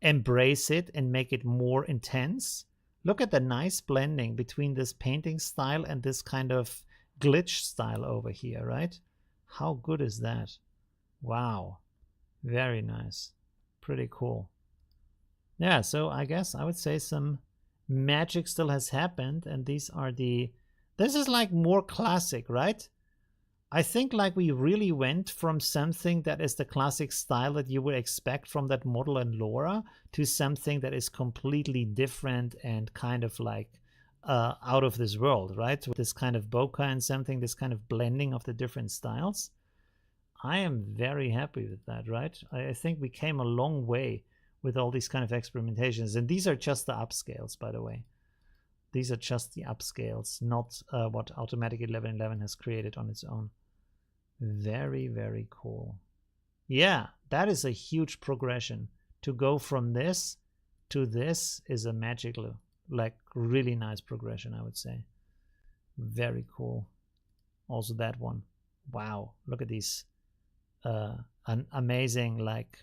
embrace it and make it more intense. Look at the nice blending between this painting style and this kind of glitch style over here, right? How good is that? Wow. Very nice. Pretty cool. Yeah, so I guess I would say some magic still has happened, and these are the... This is like more classic, right? I think like we really went from something that is the classic style that you would expect from that model and Laura to something that is completely different and kind of like out of this world, right? With this kind of bokeh and something, this kind of blending of the different styles. I am very happy with that, right? I think we came a long way with all these kind of experimentations. And these are just the upscales, by the way. These are just the upscales, not what Automatic 11.11 has created on its own. Very, very cool. Yeah, that is a huge progression. To go from this to this is a magical, like really nice progression, I would say. Very cool. Also that one. Wow, look at these. An amazing, like,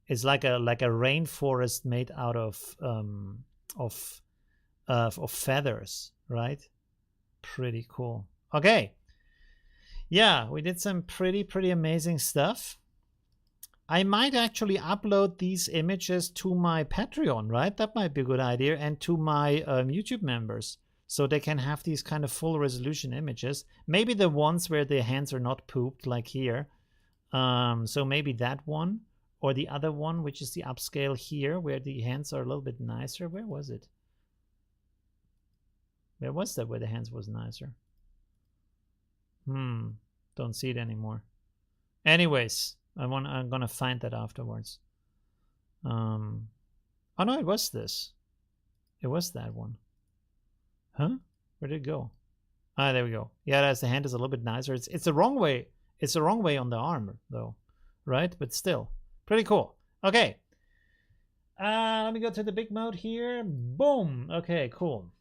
it's like a rainforest made out of feathers, right? Pretty cool. Okay. Yeah, we did some pretty amazing stuff. I might actually upload these images to my Patreon, right? That might be a good idea, and to my YouTube members, so they can have these kind of full resolution images. Maybe the ones where the hands are not pooped, like here. So maybe that one, or the other one, which is the upscale here, where the hands are a little bit nicer. Where was it? Where was that where the hands was nicer? Don't see it anymore. Anyways, I'm gonna find that afterwards. Oh no, it was this. It was that one. Huh? Where did it go? Ah, there we go. Yeah, that's the hand is a little bit nicer. It's the wrong way. It's the wrong way on the arm though, right? But still, pretty cool. Okay. Let me go to the big mode here. Boom. Okay, cool.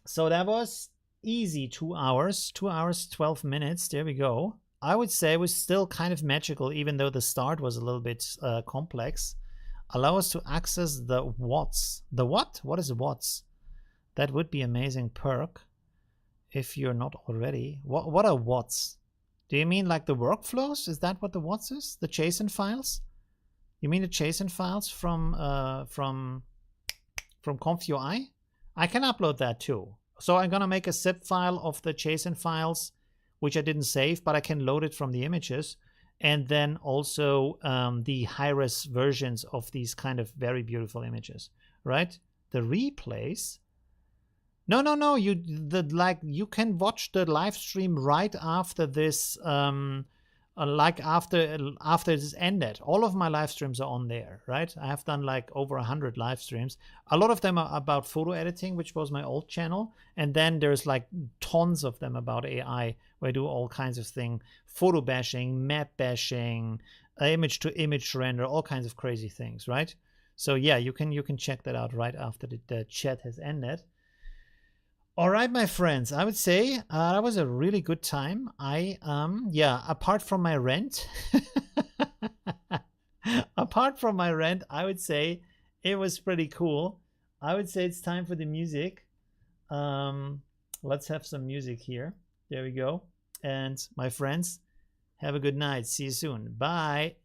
So that was easy. 2 hours. 2 hours, 12 minutes. There we go. I would say it was still kind of magical, even though the start was a little bit complex. Allow us to access the watts. The what? What is watts? That would be amazing perk if you're not already. What are watts? Do you mean like the workflows? Is that what the watts is? The JSON files? You mean the JSON files from ConfUI? I can upload that too. So I'm gonna make a zip file of the JSON files, which I didn't save, but I can load it from the images, and then also the high-res versions of these kind of very beautiful images, right? The replays. No. You can watch the live stream right after this. Like after it's ended. All of my live streams are on there, right? I have done like over 100 live streams. A lot of them are about photo editing, which was my old channel, and then there's like tons of them about AI, where I do all kinds of things: photo bashing, map bashing, image to image render, all kinds of crazy things, right? So yeah, you can check that out right after the chat has ended. All right, my friends, I would say that was a really good time. Yeah, apart from my rent, I would say it was pretty cool. I would say it's time for the music. Let's have some music here. There we go. And my friends, have a good night. See you soon. Bye.